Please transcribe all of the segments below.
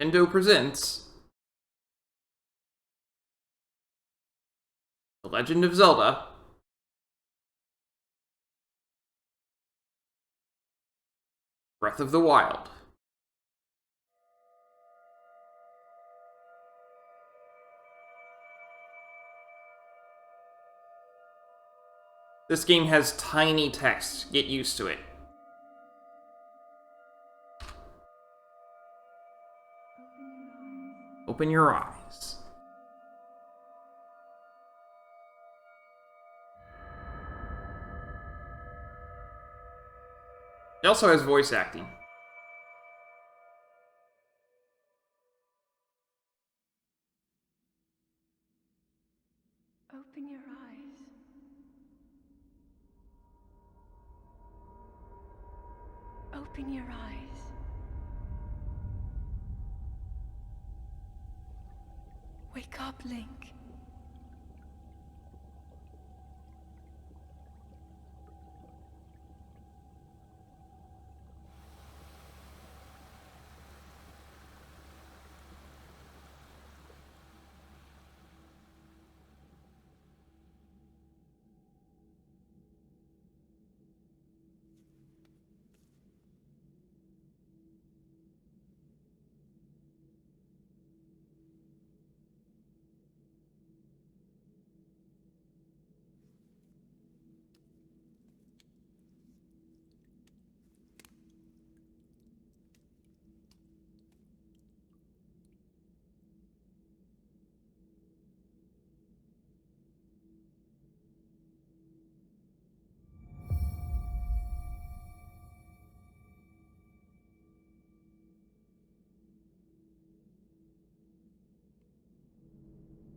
Nintendo presents The Legend of Zelda Breath of the Wild. This game has tiny text. Get used to it. Open your eyes. It also has voice acting. Open your eyes. Open your eyes. Wake up, Link.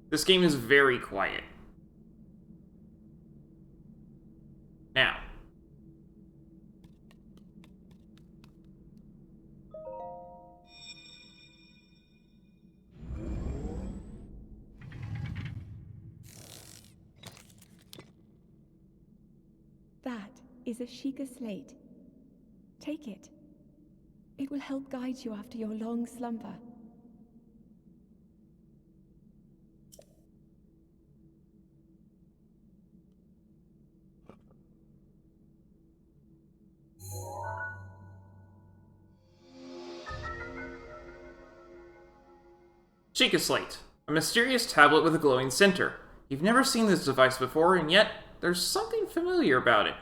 This game is very quiet. Now. That is a Sheikah Slate. Take it. It will help guide you after your long slumber. Sheikah Slate, a mysterious tablet with a glowing center. You've never seen this device before, and yet there's something familiar about it.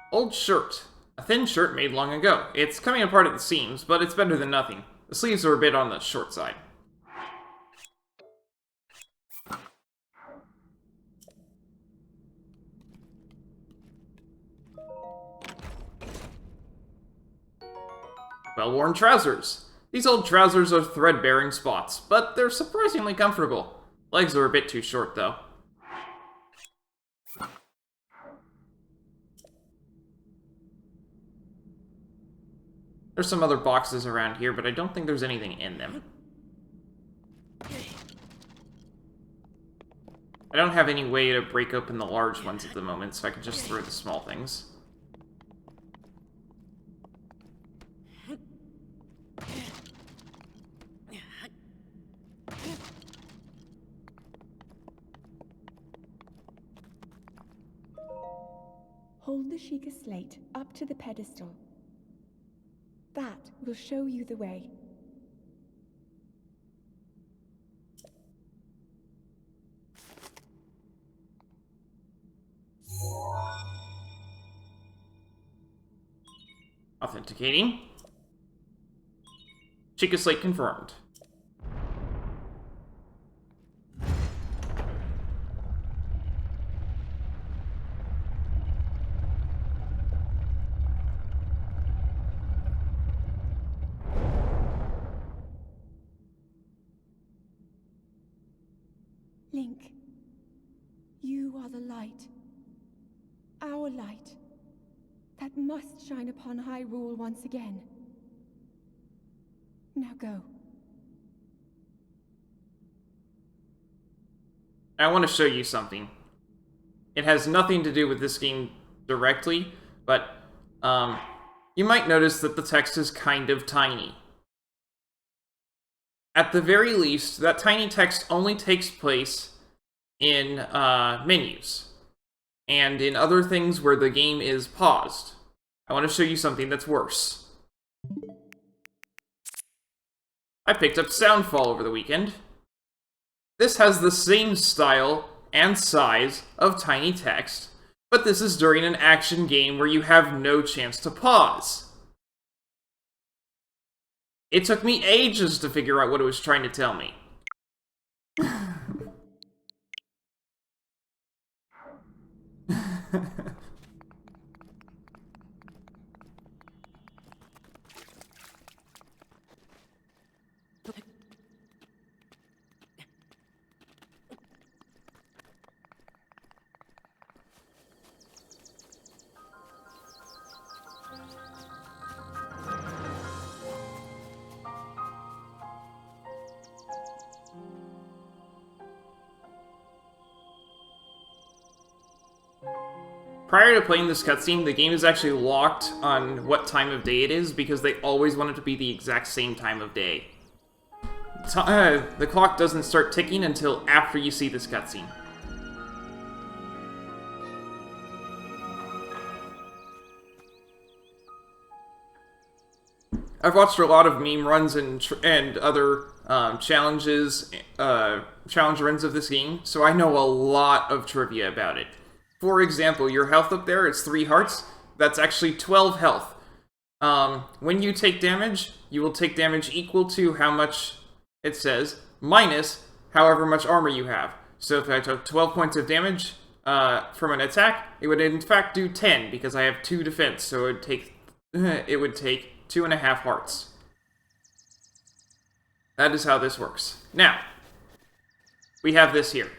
Old shirt. A thin shirt made long ago. It's coming apart at the seams, but it's better than nothing. The sleeves are a bit on the short side. Well-worn trousers. These old trousers are threadbare in spots, but they're surprisingly comfortable. Legs are a bit too short, though. There's some other boxes around here, but I don't think there's anything in them. I don't have any way to break open the large ones at the moment, so I can just throw the small things. Hold the Sheikah Slate up to the pedestal. That will show you the way. Authenticating. Sheikah Slate confirmed. Link, you are the light. Our light. That must shine upon Hyrule once again. Now go. I want to show you something. It has nothing to do with this game directly, but you might notice that the text is kind of tiny. At the very least, that tiny text only takes place in menus and in other things where the game is paused. I want to show you something that's worse. I picked up Soundfall over the weekend. This has the same style and size of tiny text, but this is during an action game where you have no chance to pause. It took me ages to figure out what it was trying to tell me. Prior to playing this cutscene, the game is actually locked on what time of day it is because they always want it to be the exact same time of day. The clock doesn't start ticking until after you see this cutscene. I've watched a lot of meme runs and other challenge runs of this game, so I know a lot of trivia about it. For example, your health up there, it's 3 hearts. That's actually 12 health. When you take damage, you will take damage equal to how much it says, minus however much armor you have. So if I took 12 points of damage from an attack, it would in fact do 10, because I have 2 defense, so it would take 2.5 hearts. That is how this works. Now, we have this here.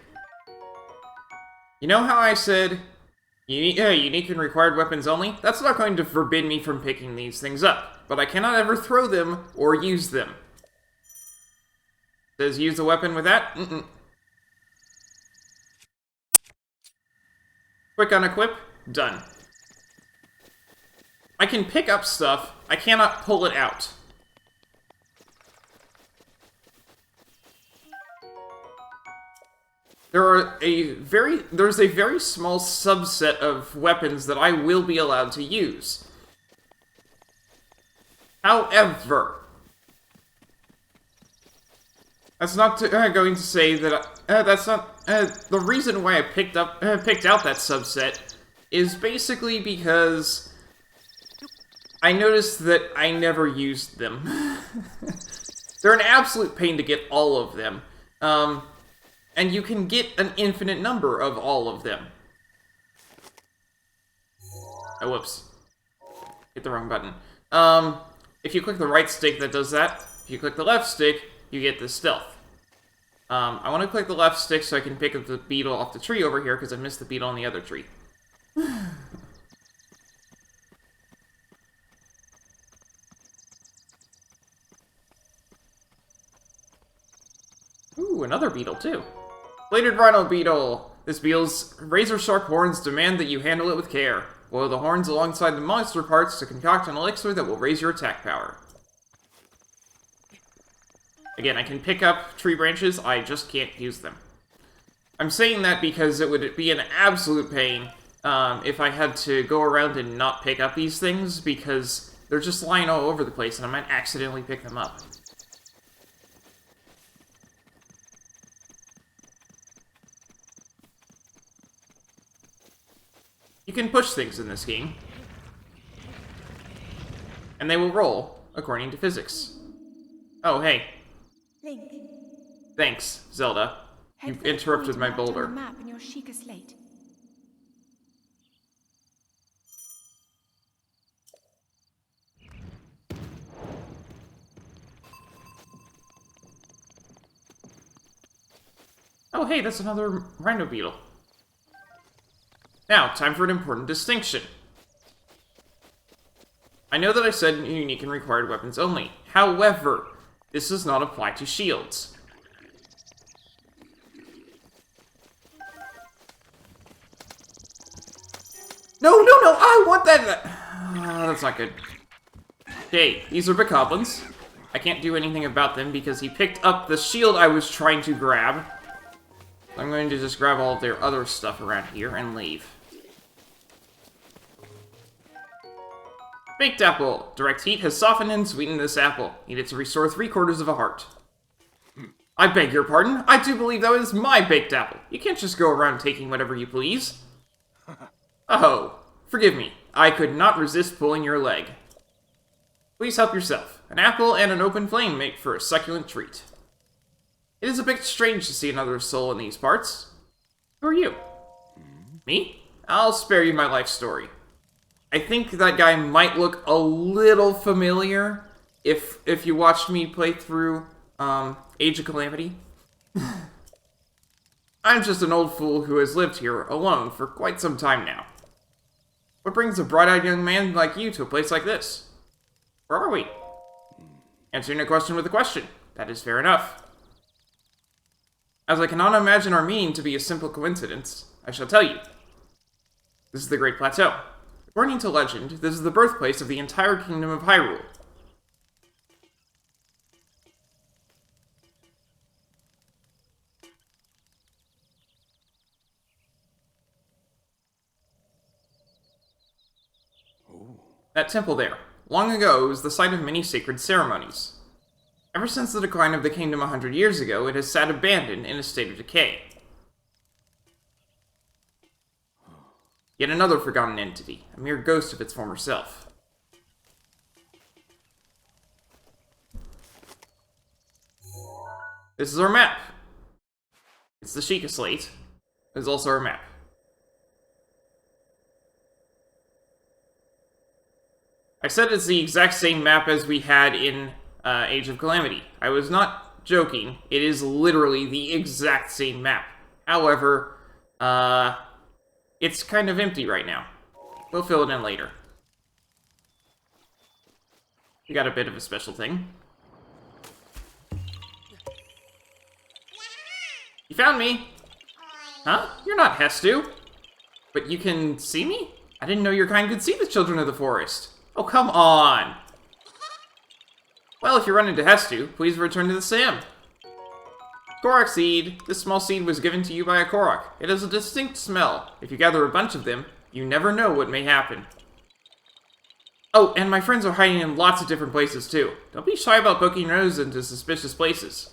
You know how I said unique and required weapons only? That's not going to forbid me from picking these things up, but I cannot ever throw them or use them. It says use the weapon with that? Quick unequip, done. I can pick up stuff, I cannot pull it out. There's a very small subset of weapons that I will be allowed to use. However, that's not going to say that that's not the reason why I picked out that subset is basically because I noticed that I never used them. They're an absolute pain to get all of them. And you can get an infinite number of all of them. Oh, whoops. Hit the wrong button. If you click the right stick, that does that. If you click the left stick, you get the stealth. I want to click the left stick so I can pick up the beetle off the tree over here, because I missed the beetle on the other tree. Ooh, another beetle, too. Bladed Rhino Beetle! This beetle's razor-sharp horns demand that you handle it with care. Boil the horns alongside the monster parts to concoct an elixir that will raise your attack power. Again, I can pick up tree branches, I just can't use them. I'm saying that because it would be an absolute pain if I had to go around and not pick up these things, because they're just lying all over the place and I might accidentally pick them up. You can push things in this game, and they will roll according to physics. Oh, hey. Link. Thanks, Zelda. You've interrupted my boulder. On the map in your Sheikah Slate. Oh, hey, that's another Rhino Beetle. Now, time for an important distinction. I know that I said unique and required weapons only. However, this does not apply to shields. No, I want that! That's not good. Okay, these are bokoblins. I can't do anything about them because he picked up the shield I was trying to grab. I'm going to just grab all of their other stuff around here and leave. Baked apple. Direct heat has softened and sweetened this apple. Eat it to restore 3/4 of a heart. I beg your pardon. I do believe that was my baked apple. You can't just go around taking whatever you please. Oh, forgive me. I could not resist pulling your leg. Please help yourself. An apple and an open flame make for a succulent treat. It is a bit strange to see another soul in these parts. Who are you? Me? I'll spare you my life story. I think that guy might look a little familiar if you watched me play through Age of Calamity. I'm just an old fool who has lived here alone for quite some time now. What brings a bright-eyed young man like you to a place like this? Where are we? Answering a question with a question. That is fair enough. As I cannot imagine our meeting to be a simple coincidence, I shall tell you. This is the Great Plateau. According to legend, this is the birthplace of the entire kingdom of Hyrule. That temple there, long ago, was the site of many sacred ceremonies. Ever since the decline of the kingdom 100 years ago, it has sat abandoned in a state of decay. Yet another forgotten entity, a mere ghost of its former self. This is our map. It's the Sheikah Slate. It's also our map. I said it's the exact same map as we had in Age of Calamity. I was not joking. It is literally the exact same map. However, it's kind of empty right now. We'll fill it in later. We got a bit of a special thing. You found me! Huh? You're not Hestu. But you can see me? I didn't know your kind could see the children of the forest. Oh, come on! Well, if you run into Hestu, please return to the Sam. Korok seed. This small seed was given to you by a Korok. It has a distinct smell. If you gather a bunch of them, you never know what may happen. Oh, and my friends are hiding in lots of different places, too. Don't be shy about poking your nose into suspicious places.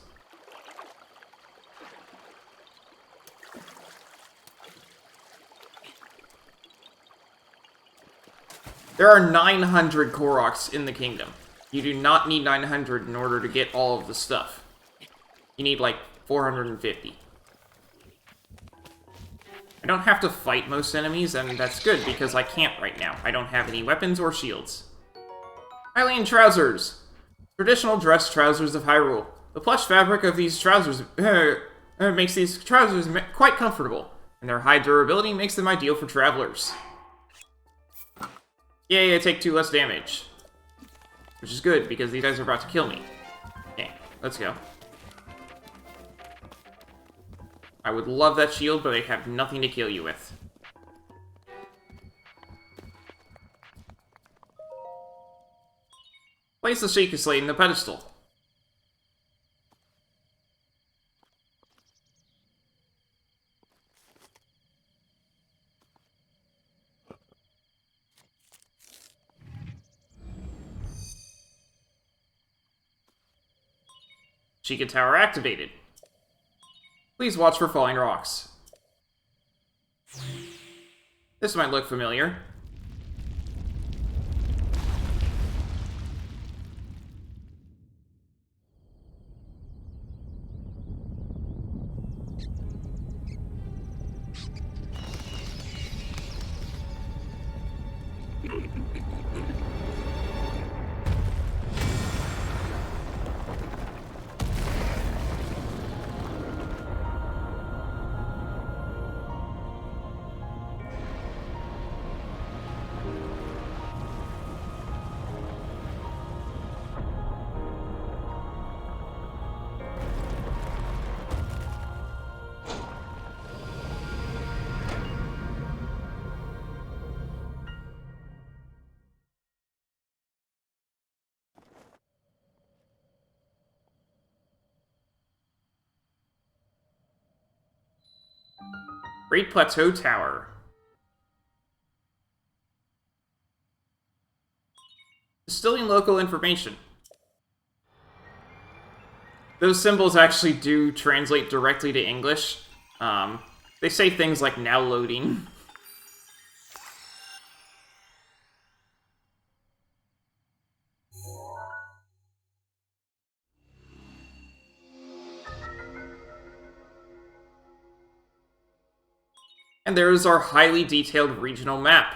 There are 900 Koroks in the kingdom. You do not need 900 in order to get all of the stuff. You need, like, 450. I don't have to fight most enemies, and that's good, because I can't right now. I don't have any weapons or shields. Hylian trousers! Traditional dress trousers of Hyrule. The plush fabric of these trousers makes these trousers quite comfortable, and their high durability makes them ideal for travelers. Yay, I take 2 less damage. Which is good, because these guys are about to kill me. Okay, let's go. I would love that shield, but I have nothing to kill you with. Place the Sheikah Slate in the pedestal. Sheikah Tower activated. Please watch for falling rocks. This might look familiar. Great Plateau Tower. Distilling local information. Those symbols actually do translate directly to English. They say things like now loading. And there is our highly detailed regional map.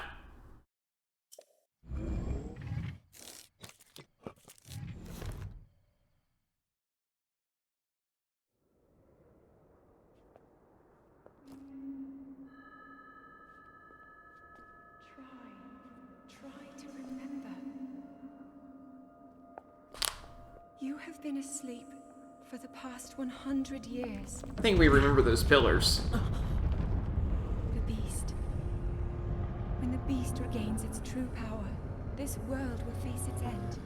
Try to remember. You have been asleep for the past 100 years. I think we remember those pillars. The beast. When the beast regains its true power, this world will face its end.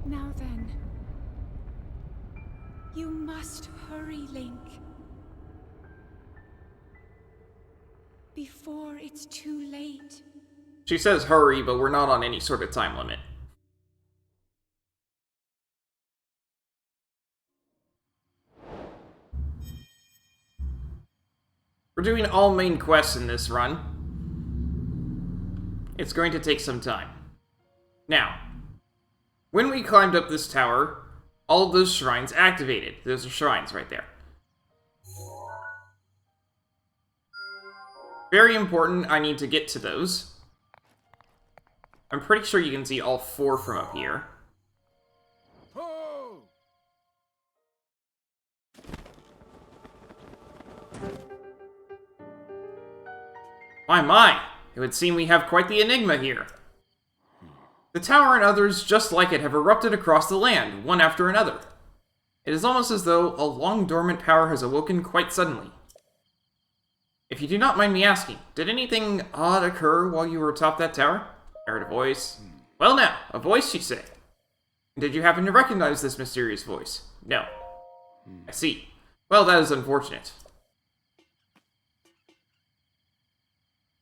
Now then, you must hurry, Link. Before it's too late. She says hurry, but we're not on any sort of time limit. We're doing all main quests in this run. It's going to take some time. Now, when we climbed up this tower, all of those shrines activated. Those are shrines right there. Very important, I need to get to those. I'm pretty sure you can see all 4 from up here. My, it would seem we have quite the enigma here. The tower and others just like it have erupted across the land, one after another. It is almost as though a long-dormant power has awoken quite suddenly. If you do not mind me asking, did anything odd occur while you were atop that tower? I heard a voice. Well now, a voice, you say? Did you happen to recognize this mysterious voice? No. I see. Well, that is unfortunate.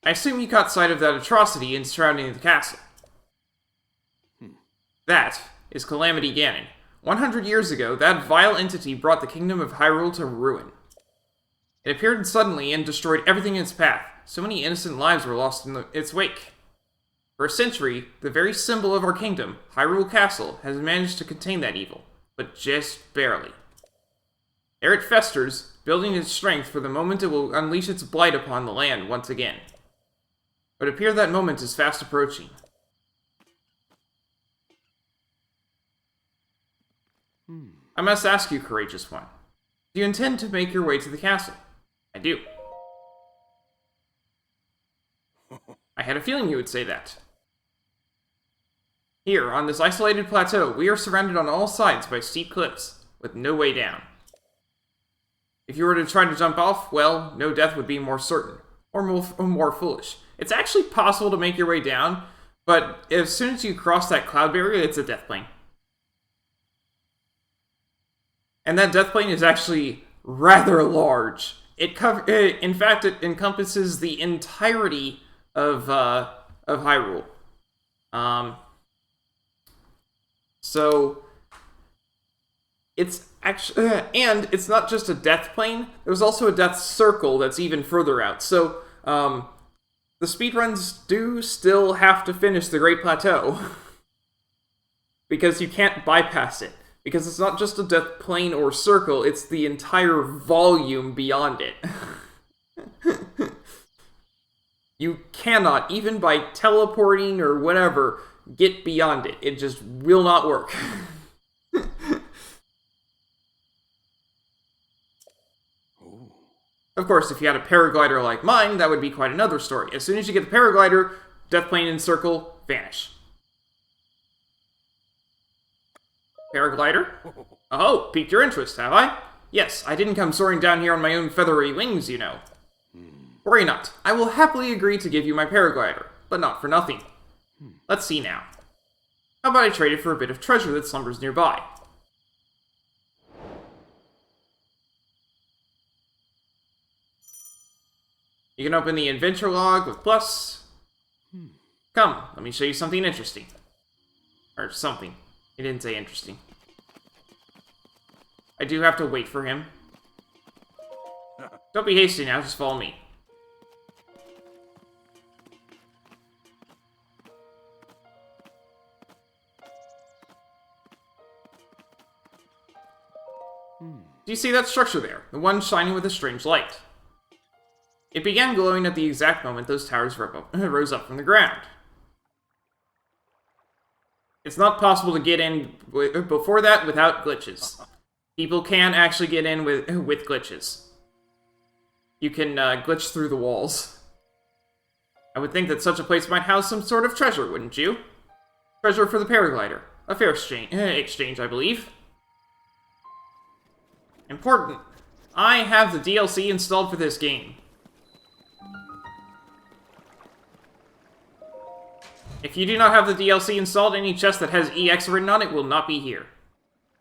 I assume you caught sight of that atrocity in surrounding the castle. That is Calamity Ganon. 100 years ago, that vile entity brought the kingdom of Hyrule to ruin. It appeared suddenly and destroyed everything in its path. So many innocent lives were lost in its wake. For a century, the very symbol of our kingdom, Hyrule Castle, has managed to contain that evil, but just barely. There it festers, building its strength for the moment it will unleash its blight upon the land once again. But it appears that moment is fast approaching. I must ask you, courageous one. Do you intend to make your way to the castle? I do. I had a feeling you would say that. Here, on this isolated plateau, we are surrounded on all sides by steep cliffs, with no way down. If you were to try to jump off, well, no death would be more certain, or more foolish. It's actually possible to make your way down, but as soon as you cross that cloud barrier, it's a death plane. And that death plane is actually rather large. In fact, it encompasses the entirety of Hyrule. So it's actually, and it's not just a death plane. There's also a death circle that's even further out. So the speedruns do still have to finish the Great Plateau because you can't bypass it. Because it's not just a death plane or circle, it's the entire volume beyond it. You cannot, even by teleporting or whatever, get beyond it. It just will not work. Of course, if you had a paraglider like mine, that would be quite another story. As soon as you get the paraglider, death plane and circle vanish. Paraglider? Oh, piqued your interest, have I? Yes, I didn't come soaring down here on my own feathery wings, you know. Worry not, I will happily agree to give you my paraglider, but not for nothing. Let's see now. How about I trade it for a bit of treasure that slumbers nearby? You can open the adventure log with plus. Come, let me show you something interesting. Or something. He didn't say interesting. I do have to wait for him. Don't be hasty now, just follow me. Do you see that structure there? The one shining with a strange light. It began glowing at the exact moment those towers rose up from the ground. It's not possible to get in before that without glitches. People can actually get in with glitches. You can glitch through the walls. I would think that such a place might house some sort of treasure, wouldn't you? Treasure for the Paraglider. A fair exchange, I believe. Important. I have the DLC installed for this game. If you do not have the DLC installed, any chest that has EX written on it will not be here.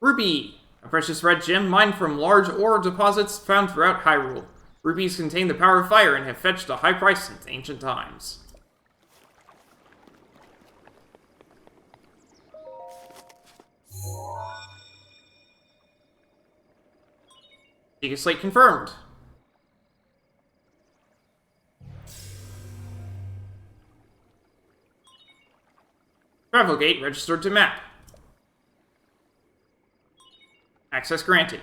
Ruby! A precious red gem mined from large ore deposits found throughout Hyrule. Rubies contain the power of fire and have fetched a high price since ancient times. Sheikah Slate confirmed. Travel gate registered to map. Access granted.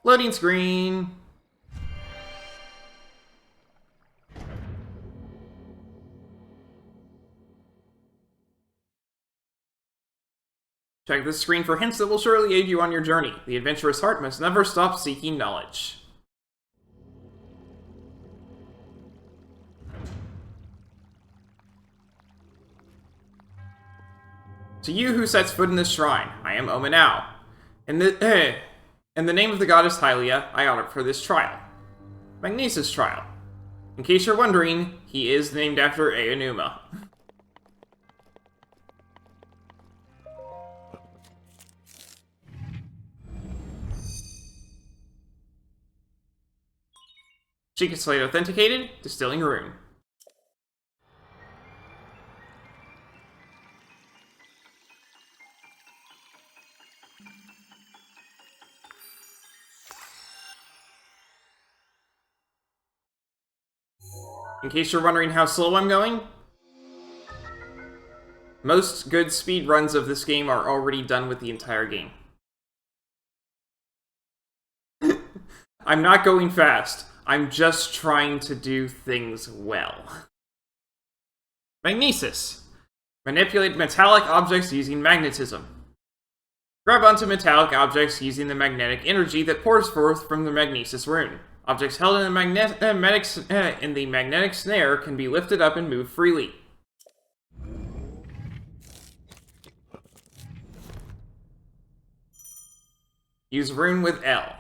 Loading screen. Check this screen for hints that will surely aid you on your journey. The adventurous heart must never stop seeking knowledge. To you who sets foot in this shrine, I am Omanao. In the name of the goddess Hylia, I honor for this trial. Magnesis trial. In case you're wondering, he is named after Aonuma. Sheikah Slate authenticated, distilling rune. In case you're wondering how slow I'm going, most good speed runs of this game are already done with the entire game. I'm not going fast. I'm just trying to do things well. Magnesis. Manipulate metallic objects using magnetism. Grab onto metallic objects using the magnetic energy that pours forth from the Magnesis rune. Objects held in the magnetic snare can be lifted up and moved freely. Use rune with L.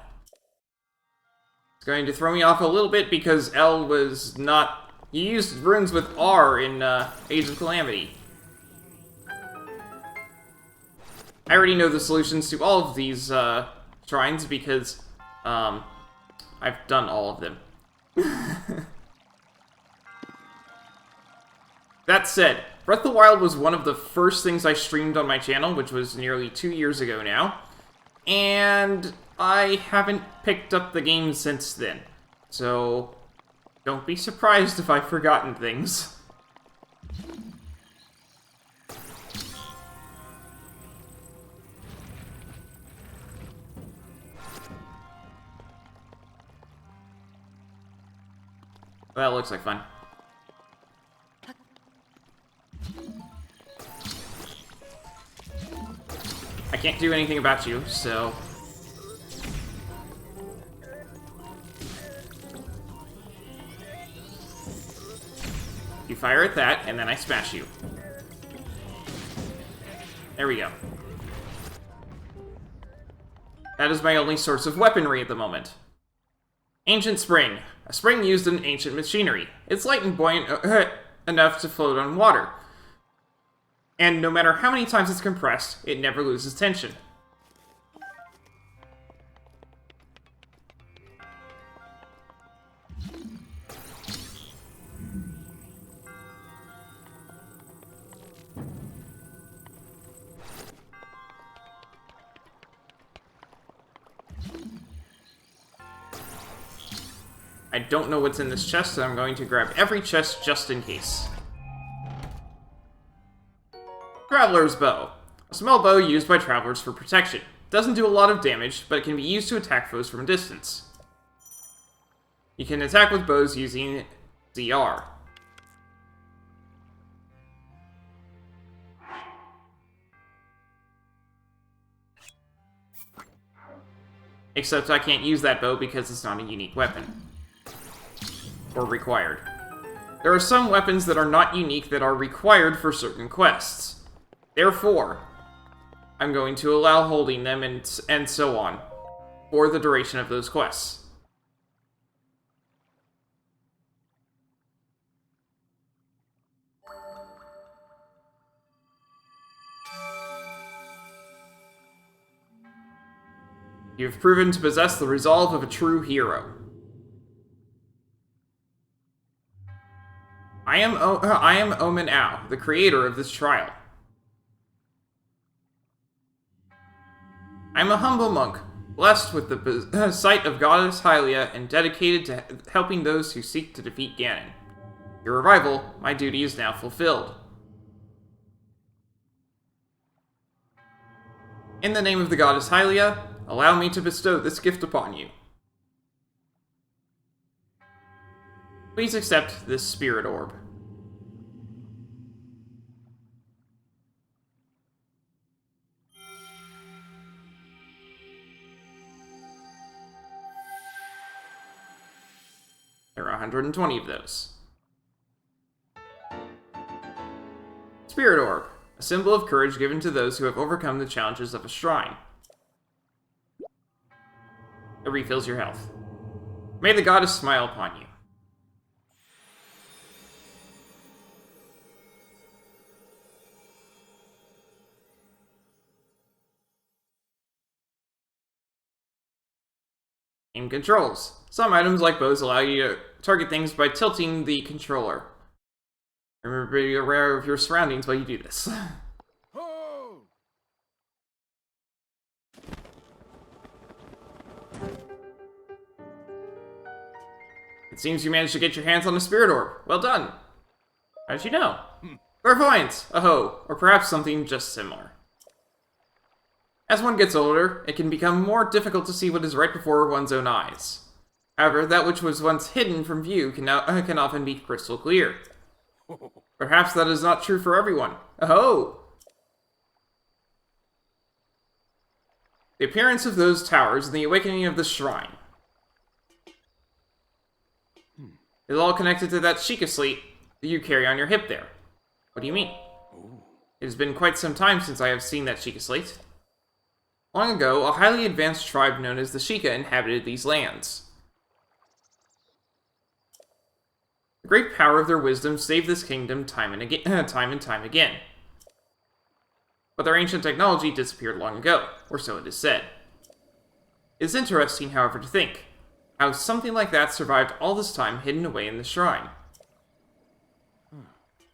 It's going to throw me off a little bit because L was not... You used runes with R in Age of Calamity. I already know the solutions to all of these shrines because I've done all of them. That said, Breath of the Wild was one of the first things I streamed on my channel, which was nearly 2 years ago now. And I haven't picked up the game since then. So, don't be surprised if I've forgotten things. Well, that looks like fun. I can't do anything about you, so... You fire at that, and then I smash you. There we go. That is my only source of weaponry at the moment. Ancient Spring. A spring used in ancient machinery. It's light and buoyant enough to float on water. And no matter how many times it's compressed, it never loses tension. I don't know what's in this chest, so I'm going to grab every chest just in case. Traveler's Bow. A small bow used by travelers for protection. Doesn't do a lot of damage, but it can be used to attack foes from a distance. You can attack with bows using ZR. Except I can't use that bow because it's not a unique weapon. Or required. There are some weapons that are not unique that are required for certain quests. Therefore, I'm going to allow holding them and so on for the duration of those quests. You've proven to possess the resolve of a true hero. I am Omen Ao, the creator of this trial. I am a humble monk, blessed with the sight of Goddess Hylia and dedicated to helping those who seek to defeat Ganon. Your revival, my duty is now fulfilled. In the name of the Goddess Hylia, allow me to bestow this gift upon you. Please accept this spirit orb. There are 120 of those. Spirit Orb, a symbol of courage given to those who have overcome the challenges of a shrine. It refills your health. May the goddess smile upon you. Aim controls. Some items, like bows, allow you to target things by tilting the controller. Remember to be aware of your surroundings while you do this. It seems you managed to get your hands on a spirit orb. Well done. How did you know? Clairvoyance, aho, or perhaps something just similar. As one gets older, it can become more difficult to see what is right before one's own eyes. However, that which was once hidden from view can often be crystal clear. Perhaps that is not true for everyone. Aho! The appearance of those towers and the awakening of the shrine. It is all connected to that Sheikah Slate that you carry on your hip there. What do you mean? It has been quite some time since I have seen that Sheikah Slate. Long ago, a highly advanced tribe known as the Sheikah inhabited these lands. The great power of their wisdom saved this kingdom time and time again. But their ancient technology disappeared long ago, or so it is said. It is interesting, however, to think how something like that survived all this time hidden away in the shrine.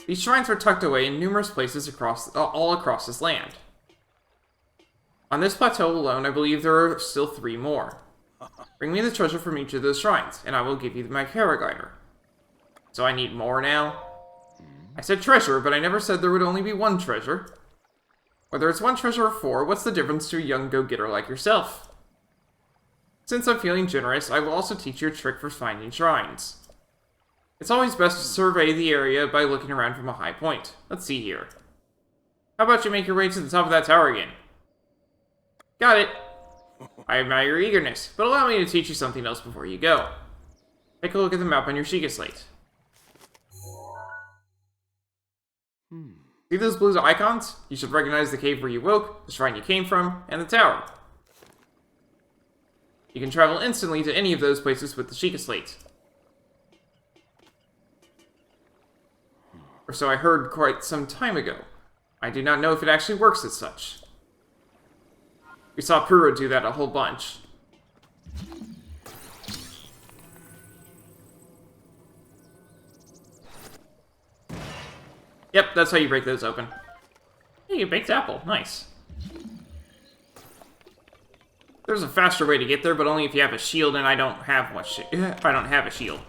These shrines were tucked away in numerous places all across this land. On this plateau alone, I believe there are still 3 more. Bring me the treasure from each of those shrines, and I will give you my Paraglider. So I need more now? I said treasure, but I never said there would only be 1 treasure. Whether it's 1 treasure or 4, what's the difference to a young go-getter like yourself? Since I'm feeling generous, I will also teach you a trick for finding shrines. It's always best to survey the area by looking around from a high point. Let's see here. How about you make your way to the top of that tower again? Got it. I admire your eagerness, but allow me to teach you something else before you go. Take a look at the map on your Sheikah Slate. See those blue icons? You should recognize the cave where you woke, the shrine you came from, and the tower. You can travel instantly to any of those places with the Sheikah Slate. Or so I heard quite some time ago. I do not know if it actually works as such. We saw Pura do that a whole bunch. Yep, that's how you break those open. Hey, you baked apple. Nice. There's a faster way to get there, but only if you have a shield, and I don't have much. I don't have a shield.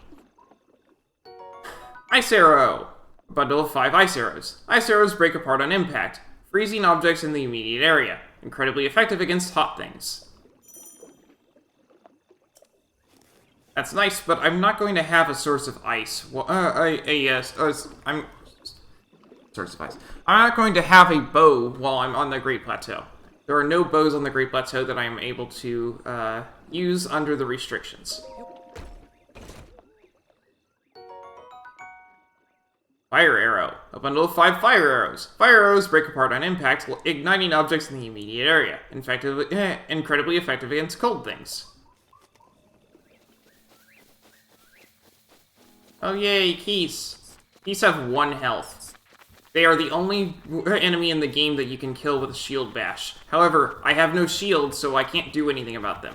Ice Arrow. A bundle of 5 ice arrows. Ice arrows break apart on impact, freezing objects in the immediate area. Incredibly effective against hot things. That's nice, but I'm not going to have a source of ice. Well, source of ice. I'm not going to have a bow while I'm on the Great Plateau. There are no bows on the Great Plateau that I am able to use under the restrictions. Fire Arrow. A bundle of 5 fire arrows. Fire arrows break apart on impact, igniting objects in the immediate area. Incredibly effective against cold things. Oh yay, Keys. Keys have 1 health. They are the only enemy in the game that you can kill with a shield bash. However, I have no shield, so I can't do anything about them.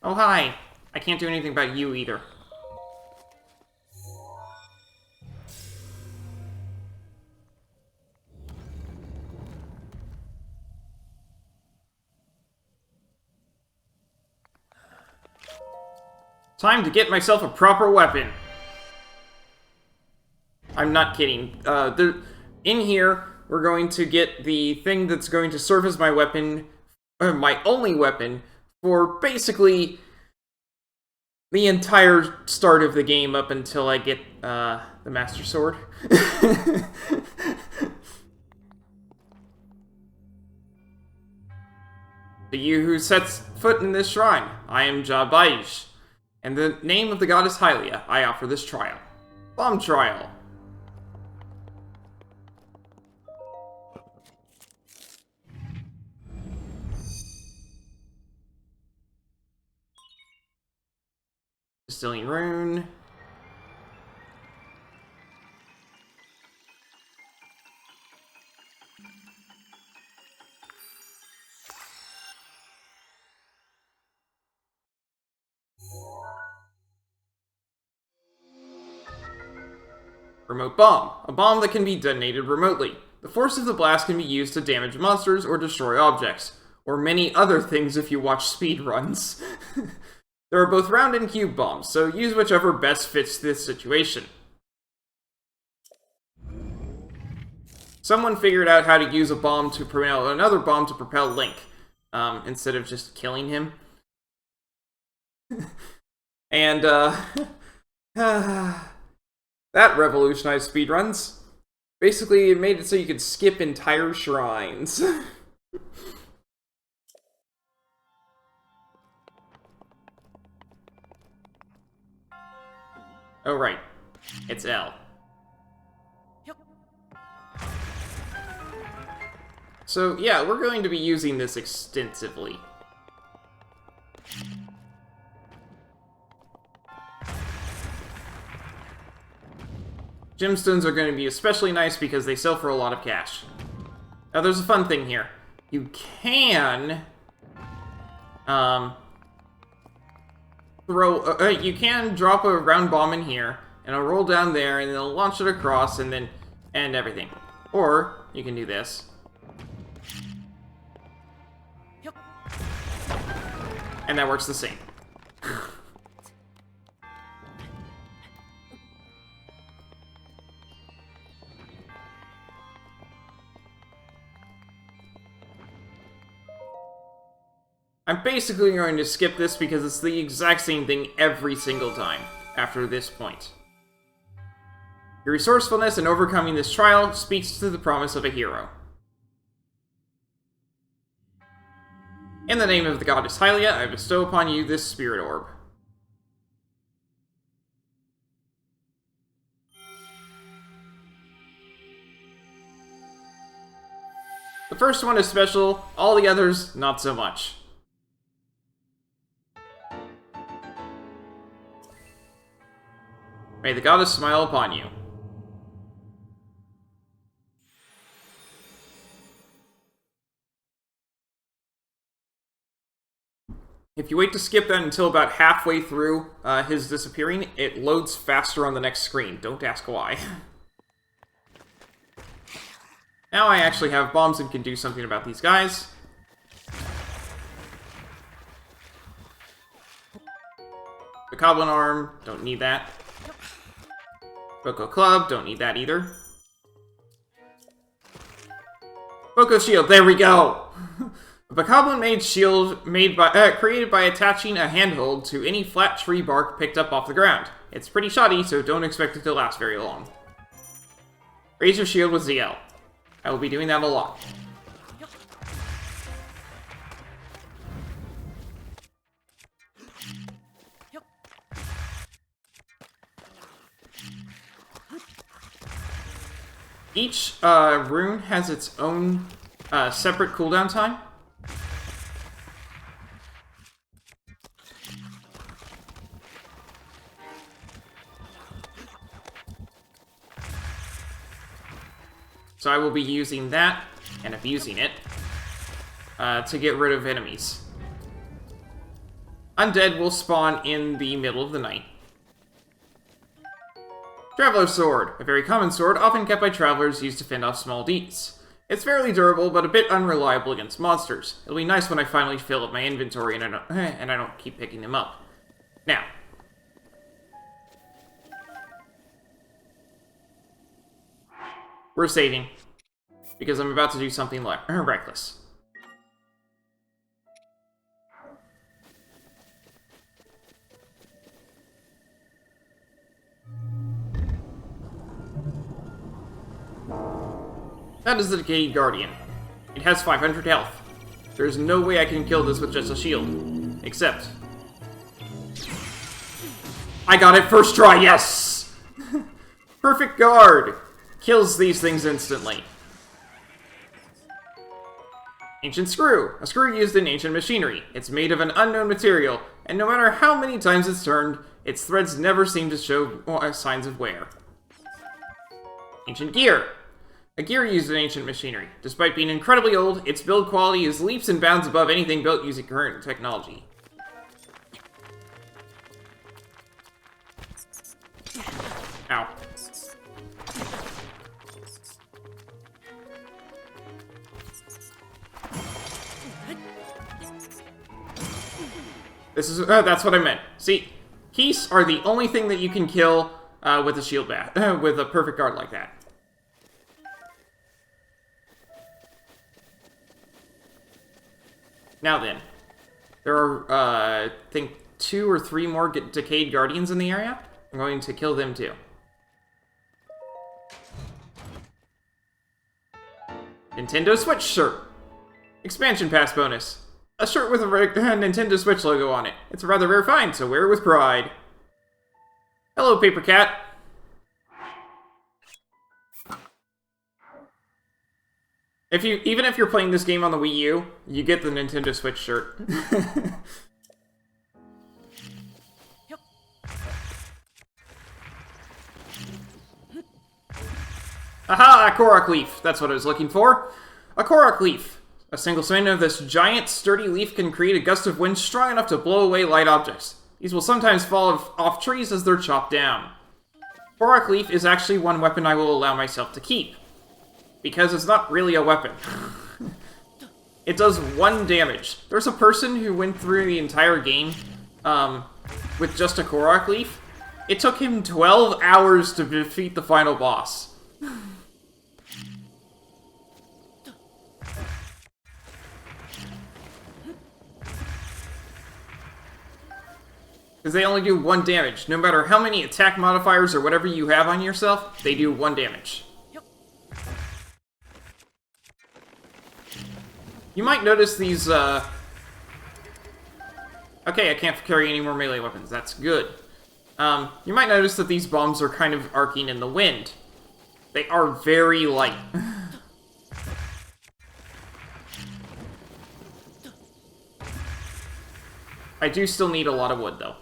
Oh, hi. I can't do anything about you either. Time to get myself a proper weapon. I'm not kidding. In here, we're going to get the thing that's going to serve as my weapon, my only weapon, for basically the entire start of the game up until I get the Master Sword. To you who sets foot in this shrine, I am Jabaij. In the name of the goddess Hylia, I offer this trial. Bomb trial. Distilling rune. Remote bomb. A bomb that can be detonated remotely. The force of the blast can be used to damage monsters or destroy objects. Or many other things if you watch speedruns. There are both round and cube bombs, so use whichever best fits this situation. Someone figured out how to use a bomb to propel another bomb to propel Link, instead of just killing him. And, that revolutionized speedruns. Basically, it made it so you could skip entire shrines. Oh, right. It's L. So, yeah, we're going to be using this extensively. Gemstones are going to be especially nice because they sell for a lot of cash. Now, there's a fun thing here. You can... you can drop a round bomb in here, and it'll roll down there, and it'll launch it across, and then... and everything. Or, you can do this. And that works the same. I'm basically going to skip this because it's the exact same thing every single time after this point. Your resourcefulness in overcoming this trial speaks to the promise of a hero. In the name of the goddess Hylia, I bestow upon you this spirit orb. The first one is special, all the others, not so much. May the goddess smile upon you. If you wait to skip that until about halfway through his disappearing, it loads faster on the next screen. Don't ask why. Now I actually have bombs and can do something about these guys. The Goblin Arm, don't need that. Poco Club, don't need that either. Poco Shield, there we go! A Bokoblin-made shield created by attaching a handhold to any flat tree bark picked up off the ground. It's pretty shoddy, so don't expect it to last very long. Raise your shield with ZL. I will be doing that a lot. Each rune has its own separate cooldown time. So I will be using that, and abusing it, to get rid of enemies. Undead will spawn in the middle of the night. Traveler's Sword, a very common sword often kept by travelers used to fend off small deets. It's fairly durable, but a bit unreliable against monsters. It'll be nice when I finally fill up my inventory and I don't keep picking them up. Now, we're saving, because I'm about to do something reckless. That is the Decayed Guardian. It has 500 health. There's no way I can kill this with just a shield. Except... I got it first try, yes! Perfect Guard! Kills these things instantly. Ancient Screw. A screw used in ancient machinery. It's made of an unknown material, and no matter how many times it's turned, its threads never seem to show signs of wear. Ancient Gear. A gear used in ancient machinery. Despite being incredibly old, its build quality is leaps and bounds above anything built using current technology. Ow. This is, that's what I meant. See, Keys are the only thing that you can kill with a shield bath, with a perfect guard like that. Now then, there are, I think, 2 or 3 more Decayed Guardians in the area. I'm going to kill them too. Nintendo Switch shirt. Expansion Pass bonus. A shirt with a Nintendo Switch logo on it. It's a rather rare find, so wear it with pride. Hello, Paper Cat. Even if you're playing this game on the Wii U, you get the Nintendo Switch shirt. Aha! A Korok Leaf! That's what I was looking for. A Korok Leaf. A single swing of this giant, sturdy leaf can create a gust of wind strong enough to blow away light objects. These will sometimes fall off trees as they're chopped down. Korok Leaf is actually one weapon I will allow myself to keep. Because it's not really a weapon. It does 1 damage. There's a person who went through the entire game with just a Korok Leaf. It took him 12 hours to defeat the final boss. Because they only do 1 damage. No matter how many attack modifiers or whatever you have on yourself, they do 1 damage. You might notice these Okay, I can't carry any more melee weapons. That's good. You might notice that these bombs are kind of arcing in the wind. They are very light. I do still need a lot of wood, though.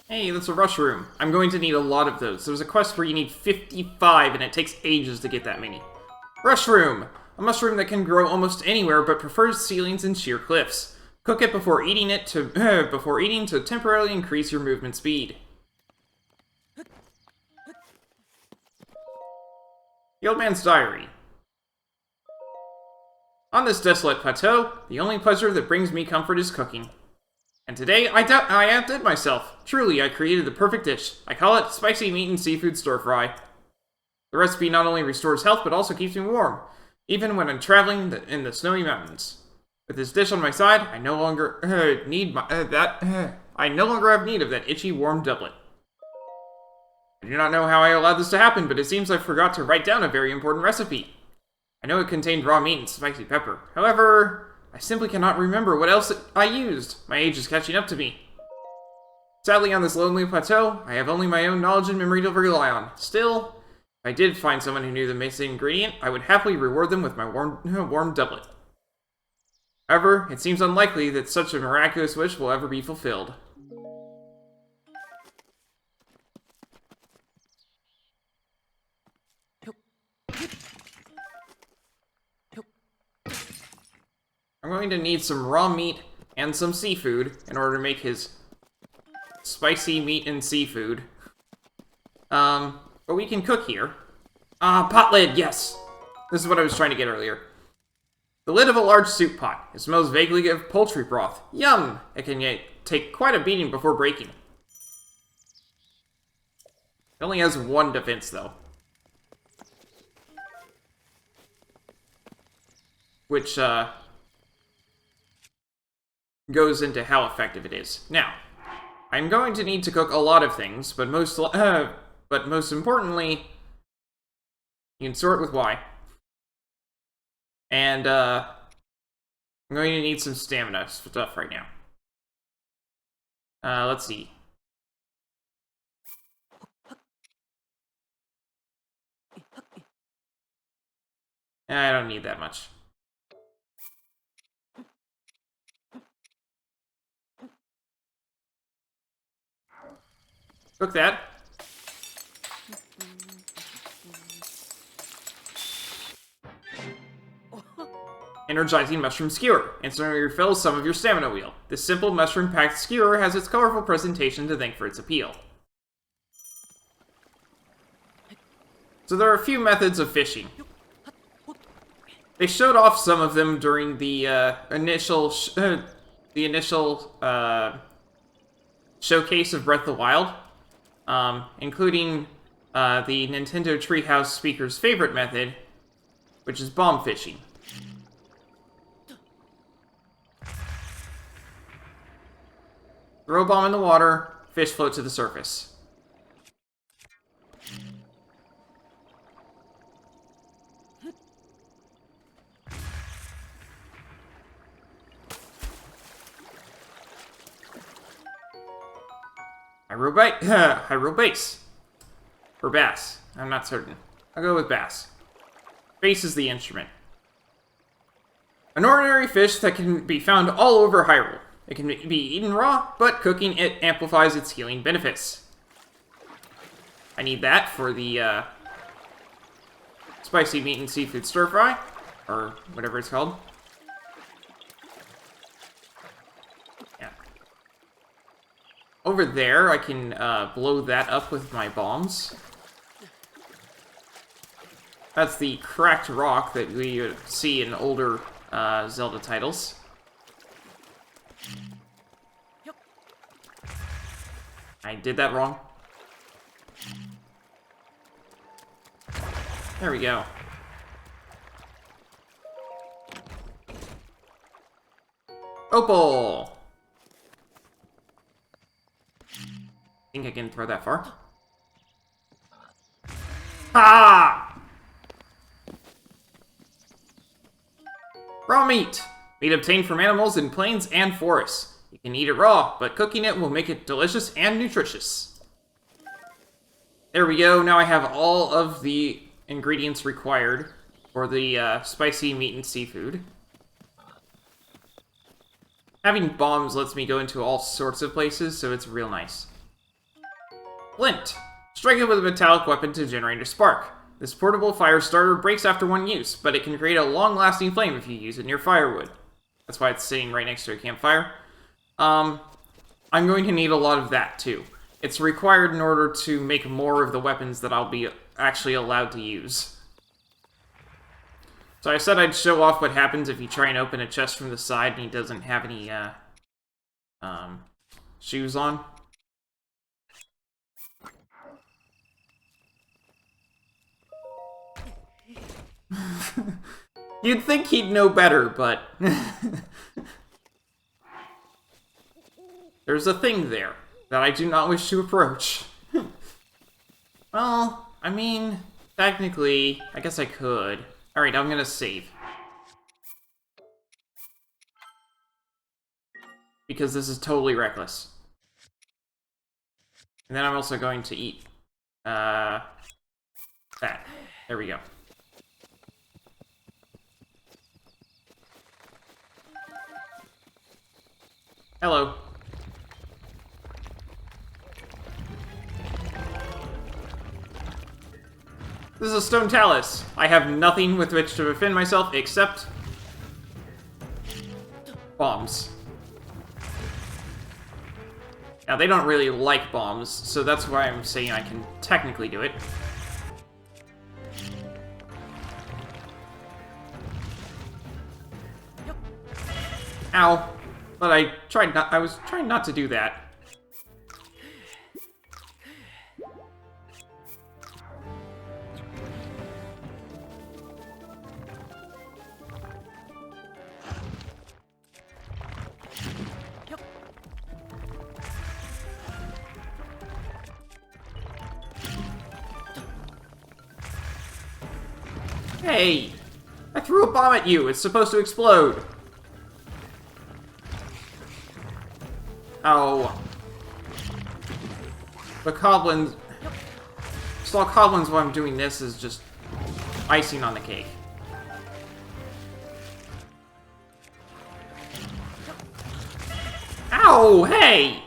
Hey, that's a rush room. I'm going to need a lot of those. There's a quest where you need 55, and it takes ages to get that many. Rush room! A mushroom that can grow almost anywhere, but prefers ceilings and sheer cliffs. Cook it before eating to temporarily increase your movement speed. The Old Man's Diary. On this desolate plateau, the only pleasure that brings me comfort is cooking. And today, I outdid myself. Truly, I created the perfect dish. I call it spicy meat and seafood stir-fry. The recipe not only restores health, but also keeps me warm, even when I'm traveling in the snowy mountains. With this dish on my side, I no longer have need of that itchy, warm doublet. I do not know how I allowed this to happen, but it seems I forgot to write down a very important recipe. I know it contained raw meat and spicy pepper. However, I simply cannot remember what else I used. My age is catching up to me. Sadly, on this lonely plateau, I have only my own knowledge and memory to rely on. Still, if I did find someone who knew the missing ingredient, I would happily reward them with my warm doublet. However, it seems unlikely that such a miraculous wish will ever be fulfilled. I'm going to need some raw meat and some seafood in order to make his spicy meat and seafood. But we can cook here. Pot lid, yes! This is what I was trying to get earlier. The lid of a large soup pot. It smells vaguely of poultry broth. Yum! It can take quite a beating before breaking. It only has one defense, though. Which, goes into how effective it is. Now, I'm going to need to cook a lot of things, but most importantly, you can sort with Y. And, I'm going to need some stamina stuff right now. Let's see. I don't need that much. Cook that. Energizing Mushroom Skewer. Instantly refills some of your stamina wheel. This simple mushroom-packed skewer has its colorful presentation to thank for its appeal. So there are a few methods of fishing. They showed off some of them during the initial showcase of Breath of the Wild, including the Nintendo Treehouse speaker's favorite method, which is bomb fishing. Throw a bomb in the water, fish float to the surface. Hyrule Base. Or Bass. I'm not certain. I'll go with Bass. Bass is the instrument. An ordinary fish that can be found all over Hyrule. It can be eaten raw, but cooking it amplifies its healing benefits. I need that for the spicy meat and seafood stir fry, or whatever it's called. Yeah. Over there, I can blow that up with my bombs. That's the cracked rock that we see in older Zelda titles. I did that wrong. There we go. Opal! Think I can throw that far? Ah! Raw meat! Meat obtained from animals in plains and forests. You can eat it raw, but cooking it will make it delicious and nutritious. There we go. Now I have all of the ingredients required for the spicy meat and seafood. Having bombs lets me go into all sorts of places, so it's real nice. Flint. Strike it with a metallic weapon to generate a spark. This portable fire starter breaks after one use, but it can create a long-lasting flame if you use it near firewood. That's why it's sitting right next to a campfire. I'm going to need a lot of that, too. It's required in order to make more of the weapons that I'll be actually allowed to use. So I said I'd show off what happens if you try and open a chest from the side and he doesn't have any, shoes on. You'd think he'd know better, but... There's a thing there that I do not wish to approach. Well, I mean, technically, I guess I could. Alright, I'm gonna save. Because this is totally reckless. And then I'm also going to eat, that. There we go. Hello. This is a stone talus. I have nothing with which to defend myself except bombs. Now, they don't really like bombs, so that's why I'm saying I can technically do it. Ow. But I was trying not to do that. Hey! I threw a bomb at you! It's supposed to explode! Oh. The goblins... Slaw goblins while I'm doing this is just icing on the cake. Ow! Hey!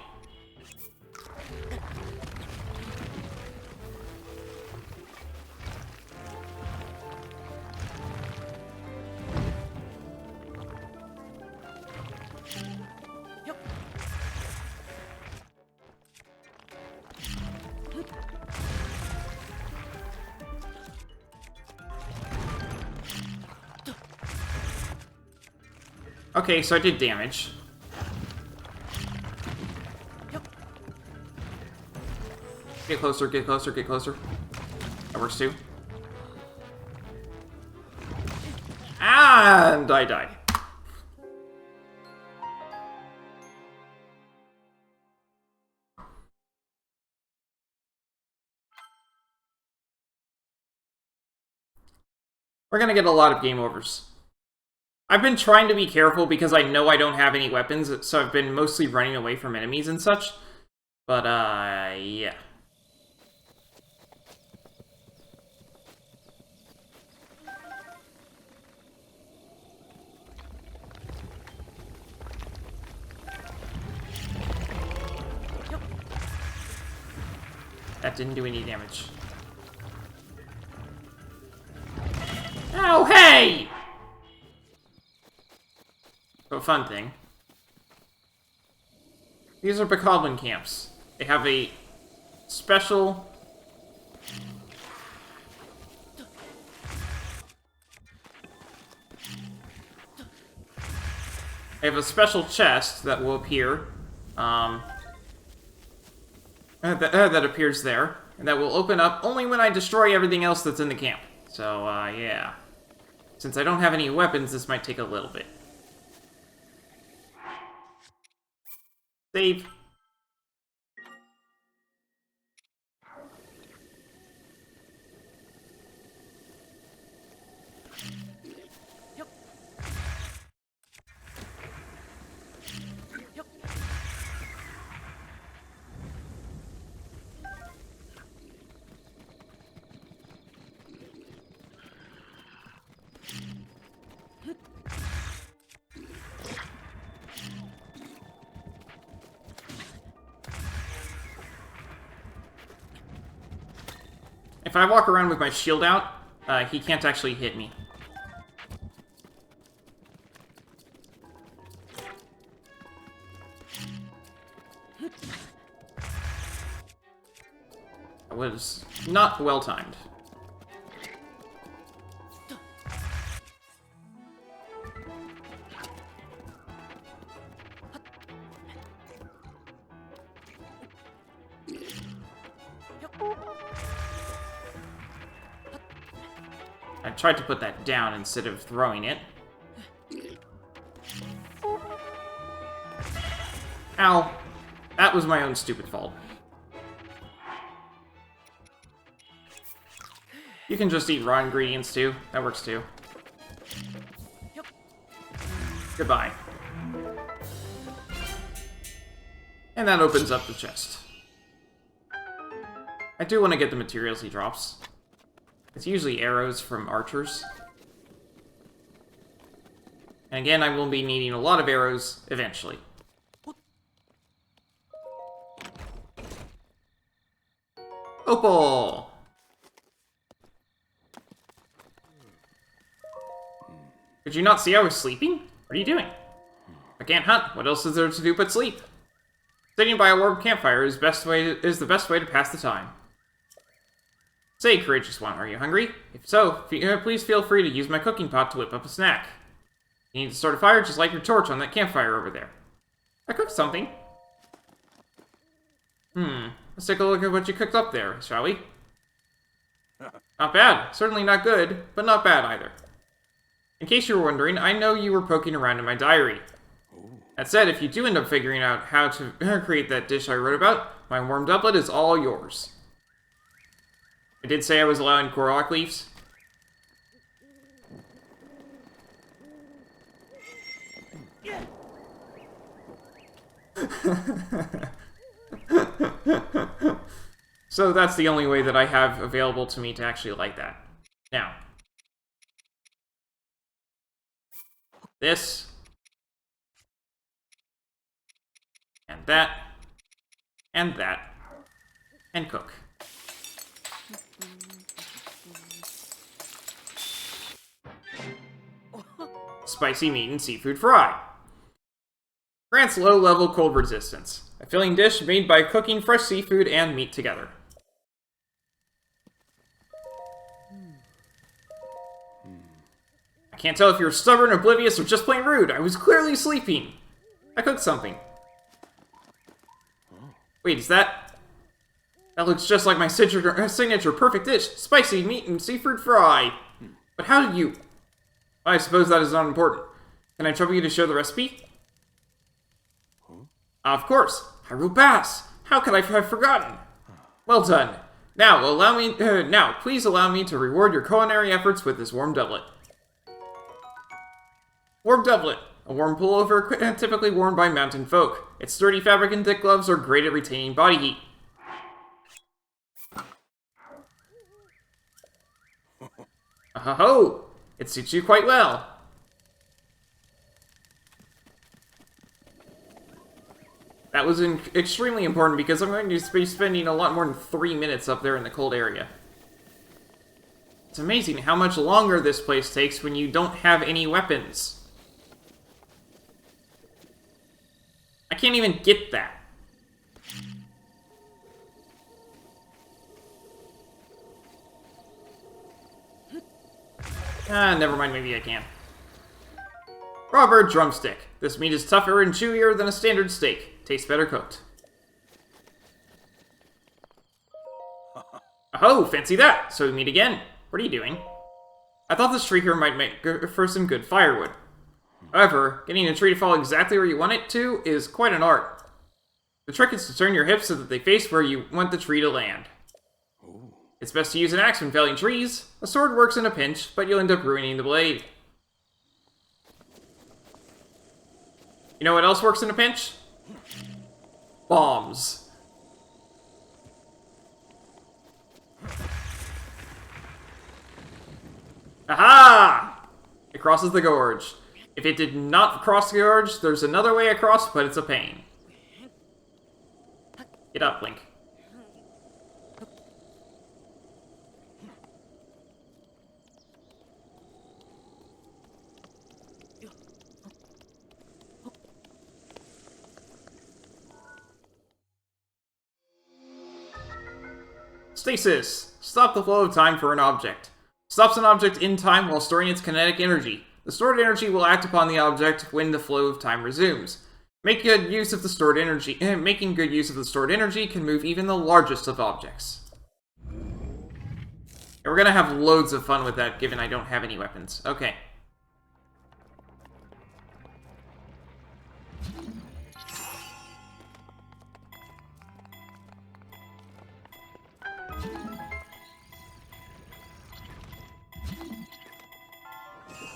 Okay, so I did damage. Get closer, get closer, get closer. That works too. And I died. We're gonna get a lot of game overs. I've been trying to be careful because I know I don't have any weapons, so I've been mostly running away from enemies and such. But, yeah. That didn't do any damage. Oh, hey! A fun thing. These are Bokoblin camps. They have a special... They have a special chest that will appear, that appears there, and that will open up only when I destroy everything else that's in the camp. So, yeah. Since I don't have any weapons, this might take a little bit. Save. If I walk around with my shield out, he can't actually hit me. That was not well timed. I tried to put that down instead of throwing it. Ow. That was my own stupid fault. You can just eat raw ingredients too. That works too. Goodbye. And that opens up the chest. I do want to get the materials he drops. It's usually arrows from archers. And again, I will be needing a lot of arrows eventually. Opal! Did you not see I was sleeping? What are you doing? I can't hunt. What else is there to do but sleep? Sitting by a warm campfire is the best way to pass the time. Say, courageous one, are you hungry? If so, please feel free to use my cooking pot to whip up a snack. You need to start a fire, just light your torch on that campfire over there. I cooked something. Let's take a look at what you cooked up there, shall we? Not bad. Certainly not good, but not bad either. In case you were wondering, I know you were poking around in my diary. That said, if you do end up figuring out how to create that dish I wrote about, my warm doublet is all yours. I did say I was allowing Korok Leaves. So that's the only way that I have available to me to actually light that. Now. This. And that. And that. And cook. Spicy meat and seafood fry. Grants low-level cold resistance. A filling dish made by cooking fresh seafood and meat together. I can't tell if you're stubborn, oblivious, or just plain rude. I was clearly sleeping. I cooked something. Wait, is that... That looks just like my signature perfect dish. Spicy meat and seafood fry. But how did you... I suppose that is not important. Can I trouble you to share the recipe? Of course. Hyrule Bass. How could I have forgotten? Well done. Now, please allow me to reward your culinary efforts with this warm doublet. Warm doublet. A warm pullover typically worn by mountain folk. Its sturdy fabric and thick gloves are great at retaining body heat. Ho! It suits you quite well. That was extremely important because I'm going to be spending a lot more than 3 minutes up there in the cold area. It's amazing how much longer this place takes when you don't have any weapons. I can't even get that. Never mind, maybe I can. Raw bird drumstick. This meat is tougher and chewier than a standard steak. Tastes better cooked. Oh, fancy that! So we meet again. What are you doing? I thought this tree here might make for some good firewood. However, getting a tree to fall exactly where you want it to is quite an art. The trick is to turn your hips so that they face where you want the tree to land. It's best to use an axe when felling trees. A sword works in a pinch, but you'll end up ruining the blade. You know what else works in a pinch? Bombs. Aha! It crosses the gorge. If it did not cross the gorge, there's another way across, but it's a pain. Get up, Link. Stasis. Stop the flow of time for an object. Stops an object in time while storing its kinetic energy. The stored energy will act upon the object when the flow of time resumes. Making good use of the stored energy can move even the largest of objects. And we're gonna have loads of fun with that, given I don't have any weapons. Okay.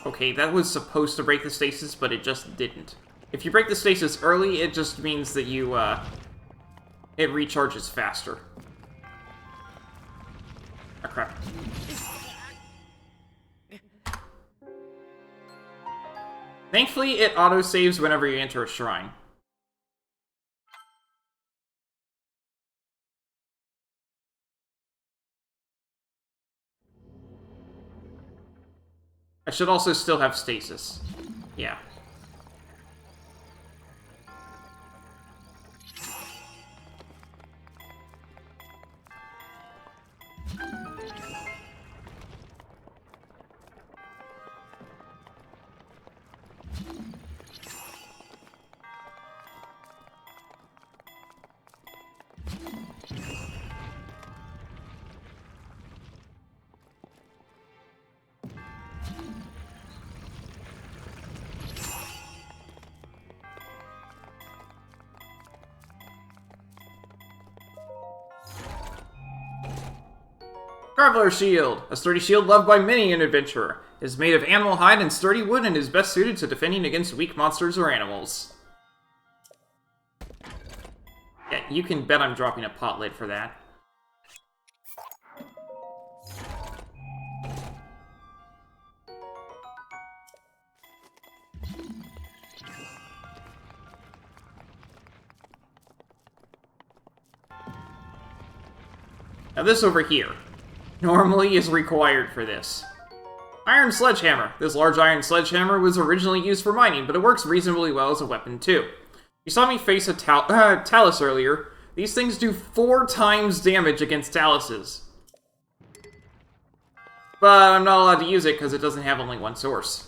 Okay, that was supposed to break the stasis, but it just didn't. If you break the stasis early, it just means that you, it recharges faster. Oh, crap. Thankfully, it autosaves whenever you enter a shrine. I should also still have stasis. Yeah. Traveler Shield! A sturdy shield loved by many an adventurer. It is made of animal hide and sturdy wood and is best suited to defending against weak monsters or animals. Yeah, you can bet I'm dropping a pot lid for that. Now this over here normally is required for this. Iron Sledgehammer. This large iron sledgehammer was originally used for mining, but it works reasonably well as a weapon too. You saw me face a Talus earlier. These things do 4 times damage against Taluses. But I'm not allowed to use it because it doesn't have only one source.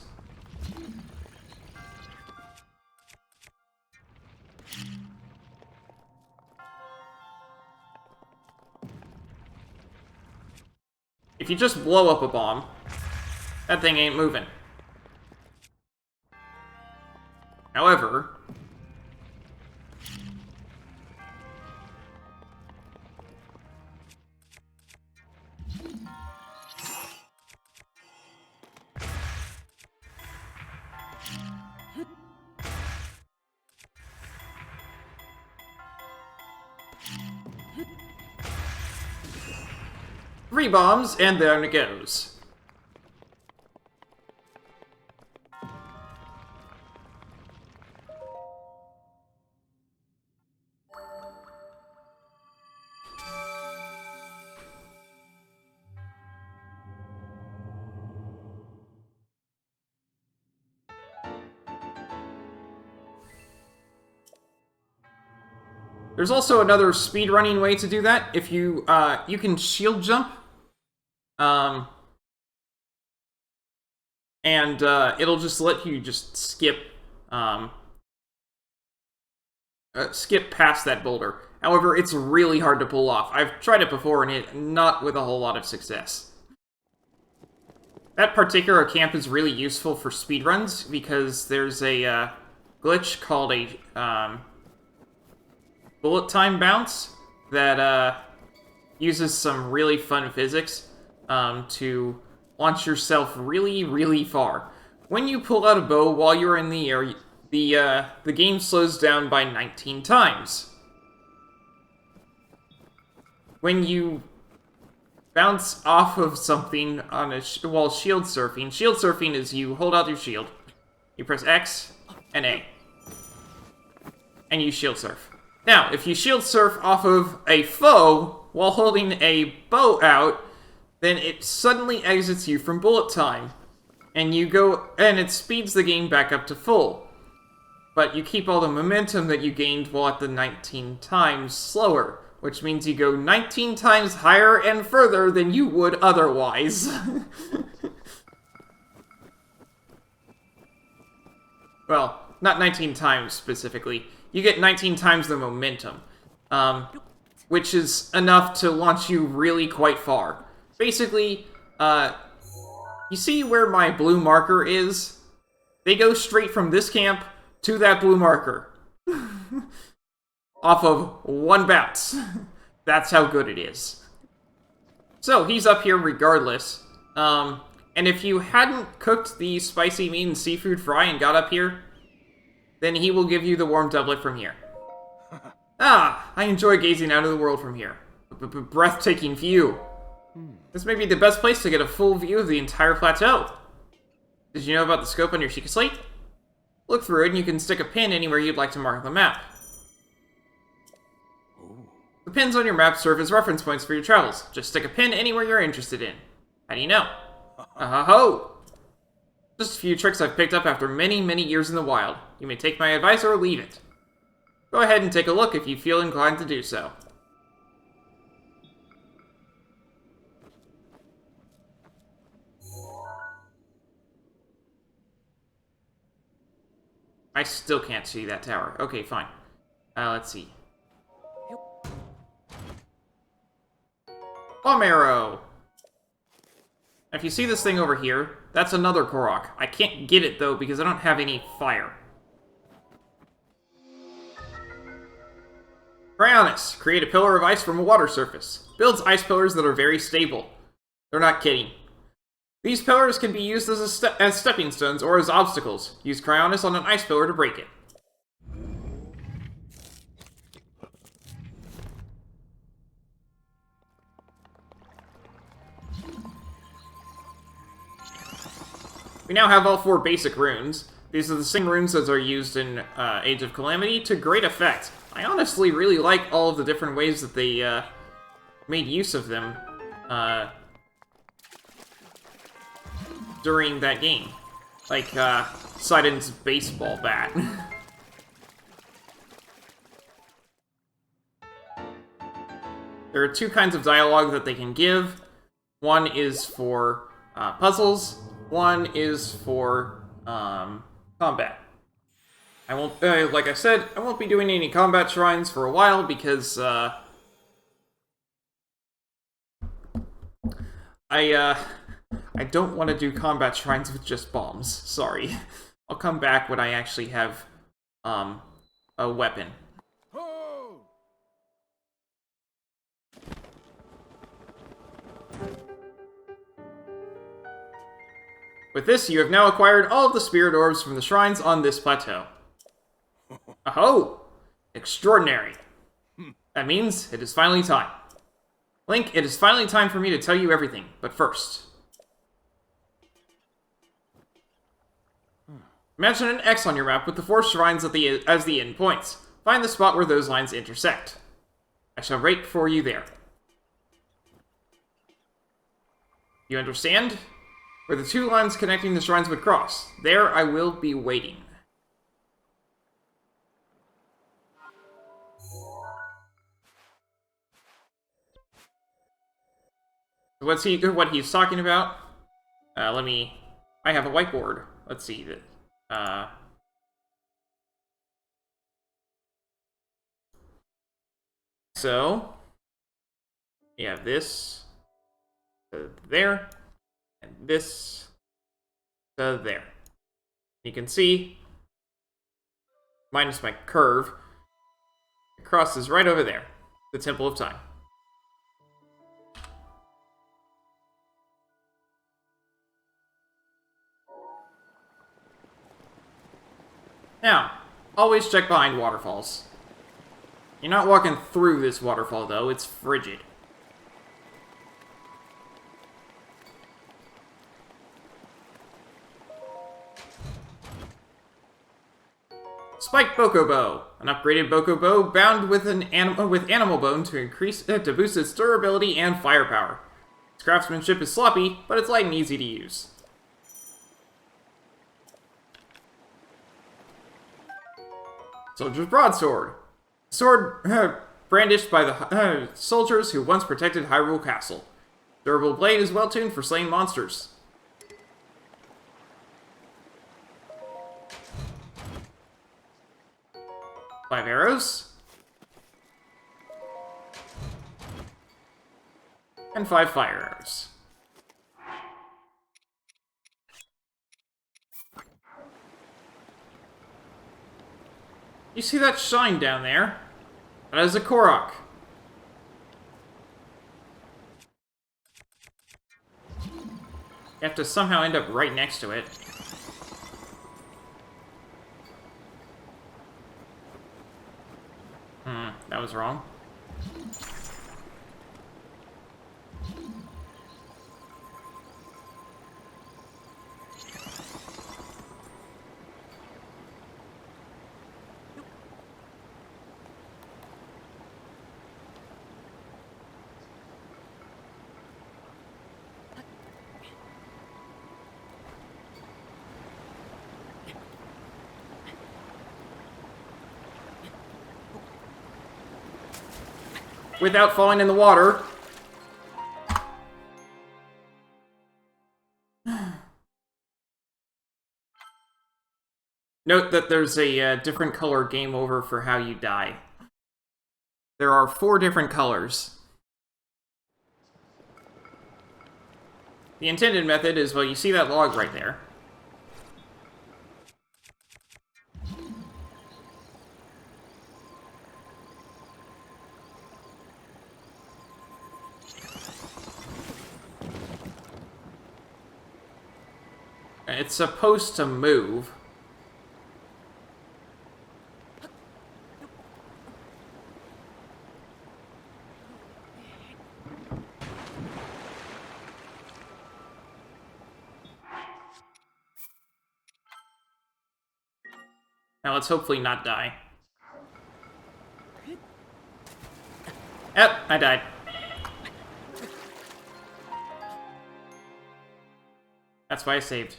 If you just blow up a bomb, that thing ain't moving. However, three bombs, and there it goes. There's also another speedrunning way to do that. If you, you can shield jump. It'll just let you just skip past that boulder. However, it's really hard to pull off. I've tried it before, and not with a whole lot of success. That particular camp is really useful for speedruns, because there's a glitch called a bullet time bounce that uses some really fun physics to launch yourself really, really far. When you pull out a bow while you're in the air, the game slows down by 19 times. When you bounce off of something on while shield surfing is you hold out your shield, you press X and A, and you shield surf. Now, if you shield surf off of a foe while holding a bow out, then it suddenly exits you from bullet time, and it speeds the game back up to full. But you keep all the momentum that you gained while at the 19 times slower, which means you go 19 times higher and further than you would otherwise. Well, not 19 times specifically. You get 19 times the momentum, which is enough to launch you really quite far. Basically, you see where my blue marker is? They go straight from this camp to that blue marker. Off of one bounce. That's how good it is. So, he's up here regardless. And if you hadn't cooked the spicy meat and seafood fry and got up here, then he will give you the warm doublet from here. Ah, I enjoy gazing out of the world from here. Breathtaking view. This may be the best place to get a full view of the entire plateau. Did you know about the scope on your Sheikah Slate? Look through it and you can stick a pin anywhere you'd like to mark the map. The pins on your map serve as reference points for your travels. Just stick a pin anywhere you're interested in. How do you know? Ho! Just a few tricks I've picked up after many, many years in the wild. You may take my advice or leave it. Go ahead and take a look if you feel inclined to do so. I still can't see that tower. Okay, fine. Let's see. Bomb arrow! If you see this thing over here, that's another Korok. I can't get it, though, because I don't have any fire. Cryonis. Create a pillar of ice from a water surface. Builds ice pillars that are very stable. They're not kidding. These pillars can be used as stepping stones or as obstacles. Use Cryonis on an ice pillar to break it. We now have all 4 basic runes. These are the same runes as are used in Age of Calamity to great effect. I honestly really like all of the different ways that they made use of them during that game. Like Sidon's baseball bat. There are 2 kinds of dialogue that they can give. One is for puzzles. One is for combat. I won't, like I said, I won't be doing any combat shrines for a while because I don't want to do combat shrines with just bombs. Sorry. I'll come back when I actually have a weapon. With this, you have now acquired all of the spirit orbs from the shrines on this plateau. Aho! Extraordinary. That means it is finally time. Link, it is finally time for me to tell you everything, but first. Imagine an X on your map with the 4 shrines as the end points. Find the spot where those lines intersect. I shall wait for you there. You understand? Where the 2 lines connecting the shrines would cross. There I will be waiting. What he's talking about? I have a whiteboard. Let's see. So, you have this to there, and this to there. You can see, minus my curve, it crosses right over there, the Temple of Time. Now, always check behind waterfalls. You're not walking through this waterfall, though. It's frigid. Spiked Poco Bow. An upgraded Poco Bow bound with animal bone to boost its durability and firepower. Its craftsmanship is sloppy, but it's light and easy to use. Soldier's Broadsword. Sword brandished by the soldiers who once protected Hyrule Castle. Durable blade is well tuned for slaying monsters. 5 arrows. And 5 fire arrows. You see that shine down there? That is a Korok. You have to somehow end up right next to it. That was wrong. Without falling in the water. Note that there's a different color game over for how you die. There are 4 different colors. The intended method is, well, you see that log right there. It's supposed to move. Now let's hopefully not die. Yep, I died. That's why I saved.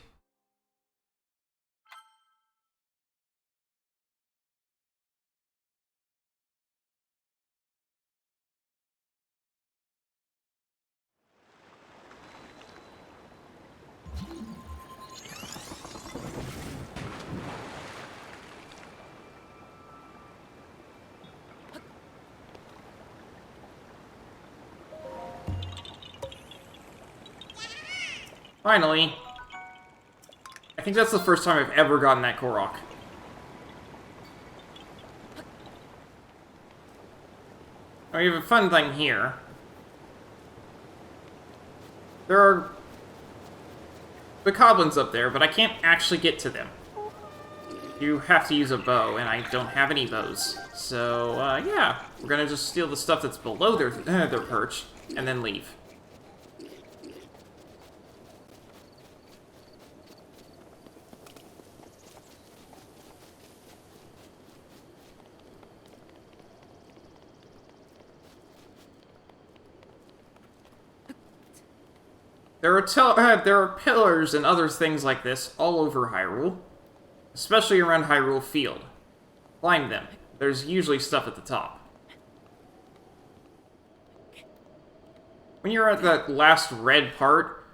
Finally. I think that's the first time I've ever gotten that Korok. Oh, we have a fun thing here. There are the goblins up there, but I can't actually get to them. You have to use a bow, and I don't have any bows. So, yeah. We're gonna just steal the stuff that's below their perch, and then leave. There are pillars and other things like this all over Hyrule, especially around Hyrule Field. Climb them. There's usually stuff at the top. When you're at that last red part,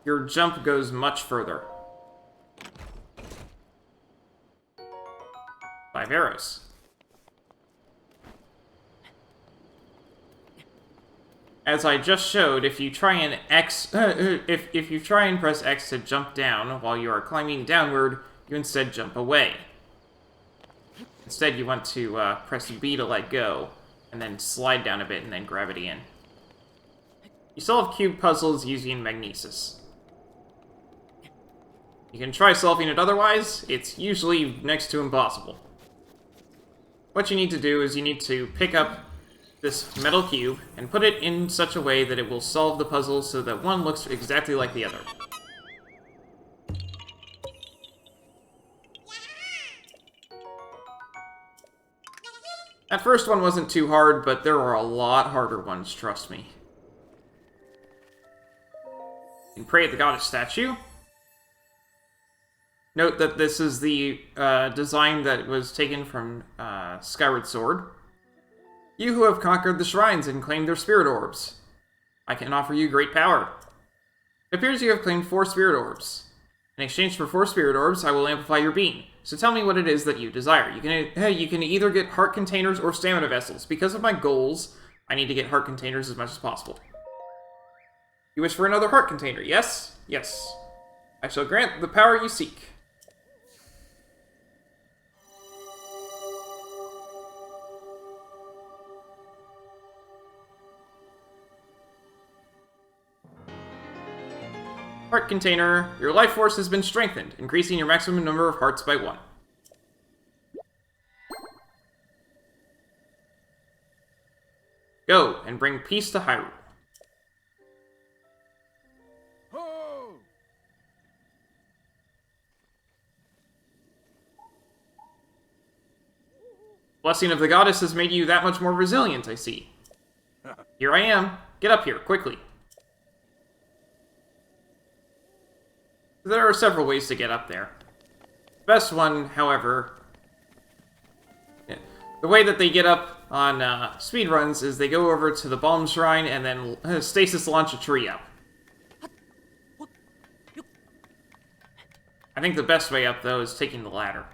your jump goes much further. 5 arrows. As I just showed, if you try and if you try and press X to jump down while you are climbing downward, you instead jump away. Instead, you want to press B to let go, and then slide down a bit and then gravity in. You solve cube puzzles using magnesis. You can try solving it otherwise, it's usually next to impossible. What you need to do is you need to pick up this metal cube and put it in such a way that it will solve the puzzle so that one looks exactly like the other. That first one wasn't too hard, but there are a lot harder ones, trust me. You can pray at the goddess statue. Note that this is the design that was taken from Skyward Sword. You who have conquered the shrines and claimed their spirit orbs. I can offer you great power. It appears you have claimed 4 spirit orbs. In exchange for 4 spirit orbs, I will amplify your being. So tell me what it is that you desire. You can either get heart containers or stamina vessels. Because of my goals, I need to get heart containers as much as possible. You wish for another heart container, yes? Yes. I shall grant the power you seek. Heart container. Your life force has been strengthened, increasing your maximum number of hearts by 1. Go, and bring peace to Hyrule. Ho! Blessing of the goddess has made you that much more resilient, I see. Here I am. Get up here, quickly. There are several ways to get up there. The best one, however... The way that they get up on speedruns is they go over to the Balm Shrine and then stasis launch a tree up. I think the best way up, though, is taking the ladder.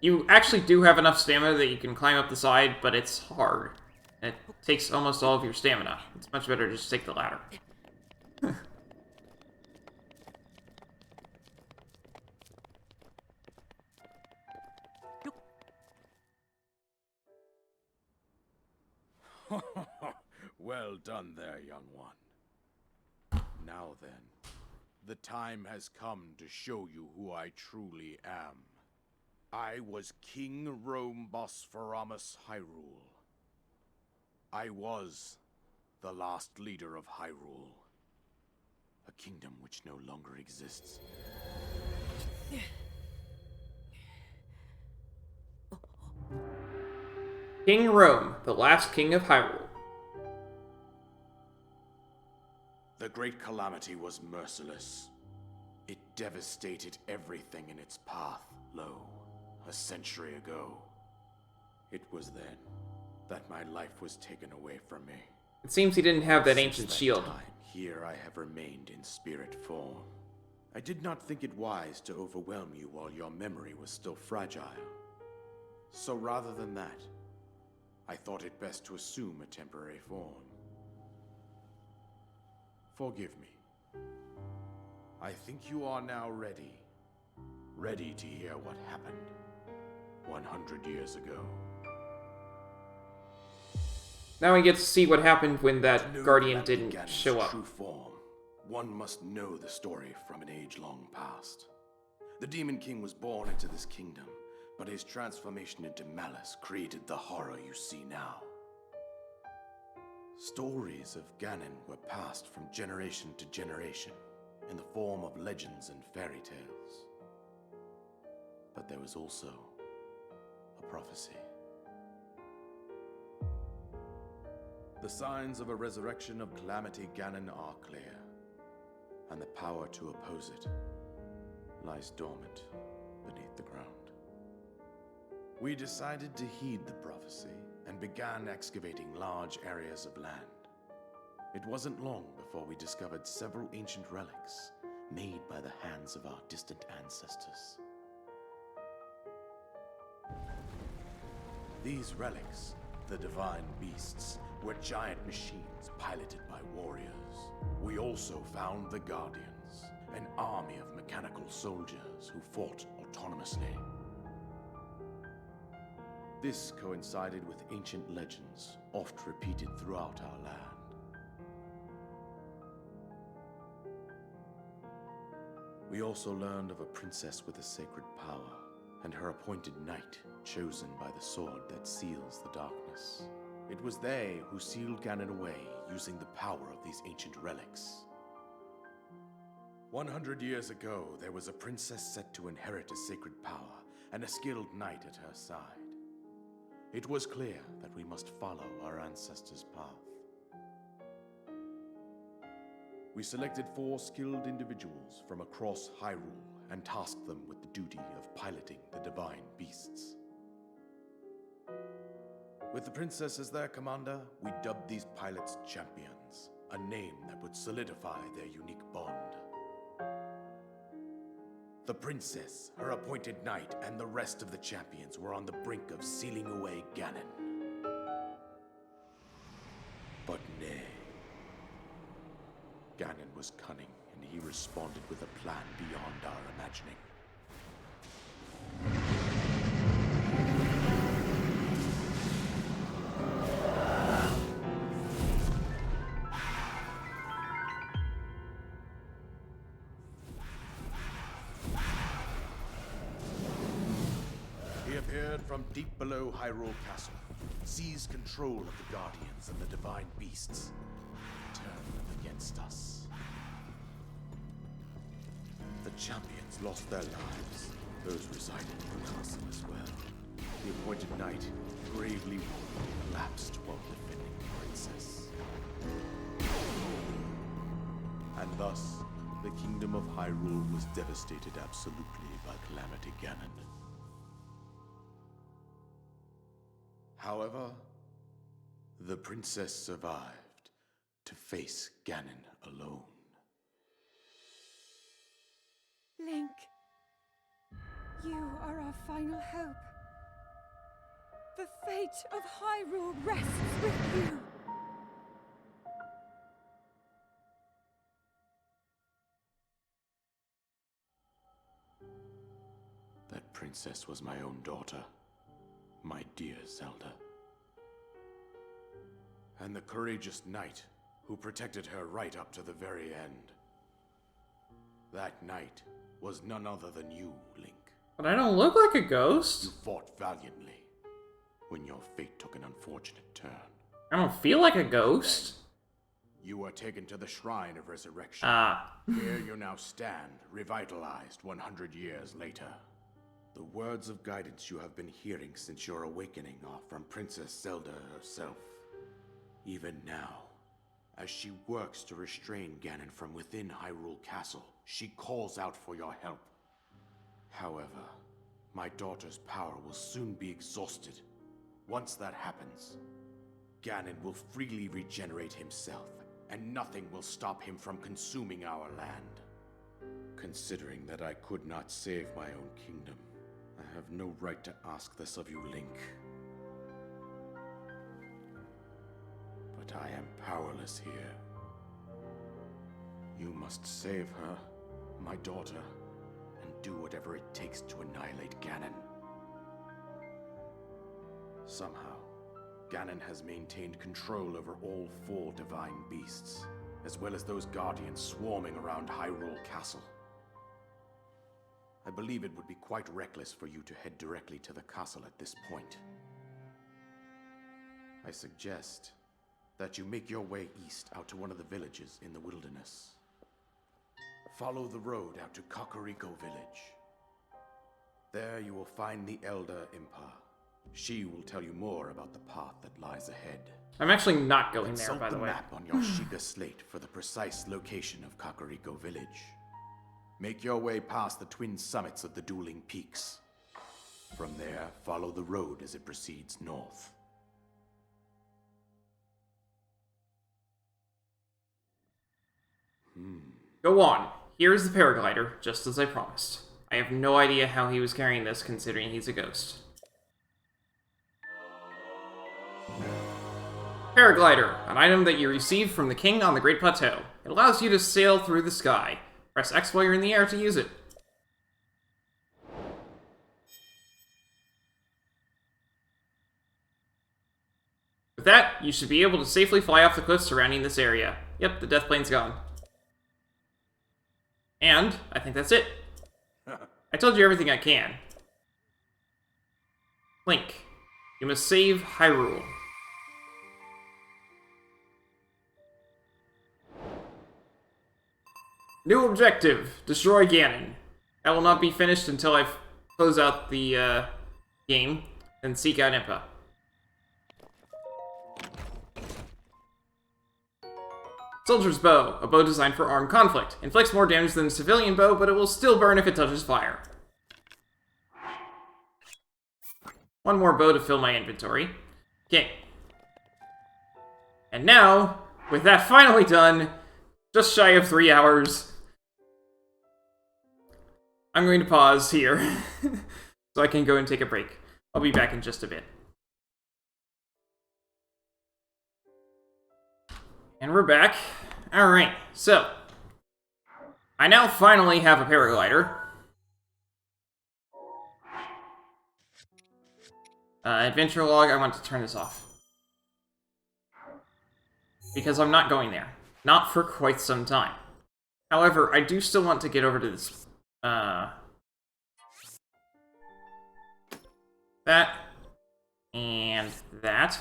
You actually do have enough stamina that you can climb up the side, but it's hard. It takes almost all of your stamina. It's much better to just take the ladder. Well done there, young one. Now then, the time has come to show you who I truly am. I was King Rome Bosphoramus Hyrule. I was the last leader of Hyrule, a kingdom which no longer exists. King Rome, the last king of Hyrule. The Great Calamity was merciless. It devastated everything in its path, lo, a century ago. It was then that my life was taken away from me. It seems he didn't have that ancient Since shield. time, here I have remained in spirit form. I did not think it wise to overwhelm you while your memory was still fragile. So rather than that, I thought it best to assume a temporary form. Forgive me. I think you are now ready. Ready to hear what happened 100 years ago. Now we get to see what happened when that To know Guardian that didn't Ganon's show up. True form, one must know the story from an age-long past. The Demon King was born into this kingdom, but his transformation into malice created the horror you see now. Stories of Ganon were passed from generation to generation in the form of legends and fairy tales. But there was also a prophecy. The signs of a resurrection of Calamity Ganon are clear, and the power to oppose it lies dormant beneath the ground. We decided to heed the prophecy and began excavating large areas of land. It wasn't long before we discovered several ancient relics made by the hands of our distant ancestors. These relics, the divine beasts, were giant machines piloted by warriors. We also found the Guardians, an army of mechanical soldiers who fought autonomously. This coincided with ancient legends, oft repeated throughout our land. We also learned of a princess with a sacred power, and her appointed knight, chosen by the sword that seals the darkness. It was they who sealed Ganon away using the power of these ancient relics. 100 years ago, there was a princess set to inherit a sacred power, and a skilled knight at her side. It was clear that we must follow our ancestors' path. We selected 4 skilled individuals from across Hyrule and tasked them with the duty of piloting the divine beasts. With the princess as their commander, we dubbed these pilots champions, a name that would solidify their unique bond. The princess, her appointed knight, and the rest of the champions were on the brink of sealing away Ganon. But nay. Ganon was cunning, and he responded with a plan beyond our imagining. He appeared from deep below Hyrule Castle, seized control of the Guardians and the Divine Beasts, turned them against us. The champions lost their lives, those residing in the castle as well. The appointed knight, bravely wounded, collapsed while defending the princess. And thus, the kingdom of Hyrule was devastated absolutely by Calamity Ganon. However, the princess survived to face Ganon alone. Link, you are our final hope. The fate of Hyrule rests with you. That princess was my own daughter, my dear Zelda. And the courageous knight who protected her right up to the very end. That knight was none other than you, Link. But I don't look like a ghost. You fought valiantly when your fate took an unfortunate turn. I don't feel like a ghost. You were taken to the Shrine of Resurrection. Here you now stand, revitalized 100 years later. The words of guidance you have been hearing since your awakening are from Princess Zelda herself. Even now, as she works to restrain Ganon from within Hyrule Castle, she calls out for your help. However, my daughter's power will soon be exhausted. Once that happens, Ganon will freely regenerate himself, and nothing will stop him from consuming our land. Considering that I could not save my own kingdom, I have no right to ask this of you, Link. But I am powerless here. You must save her, my daughter, and do whatever it takes to annihilate Ganon. Somehow, Ganon has maintained control over all 4 divine beasts, as well as those guardians swarming around Hyrule Castle. I believe it would be quite reckless for you to head directly to the castle at this point. I suggest that you make your way east out to one of the villages in the wilderness. Follow the road out to Kakariko Village. There you will find the Elder Impa. She will tell you more about the path that lies ahead. I'm actually not going there, Consult by the way. map on your Sheikah Slate for the precise location of Kakariko Village. Make your way past the twin summits of the dueling peaks. From there, follow the road as it proceeds north. Go on. Here's the paraglider, just as I promised. I have no idea how he was carrying this, considering he's a ghost. Paraglider, an item that you received from the king on the Great Plateau. It allows you to sail through the sky. Press X while you're in the air to use it. With that, you should be able to safely fly off the cliffs surrounding this area. Yep, the death plane's gone. And I think that's it. I told you everything I can. Link, you must save Hyrule. New objective, destroy Ganon. That will not be finished until I close out the game and seek out Impa. Soldier's Bow, a bow designed for armed conflict. Inflicts more damage than a civilian bow, but it will still burn if it touches fire. One more bow to fill my inventory. Okay. And now, with that finally done, just shy of 3 hours, I'm going to pause here so I can go and take a break. I'll be back in just a bit. And we're back. Alright, so I now finally have a paraglider. Adventure log, I want to turn this off. Because I'm not going there. Not for quite some time. However, I do still want to get over to this, that. And that.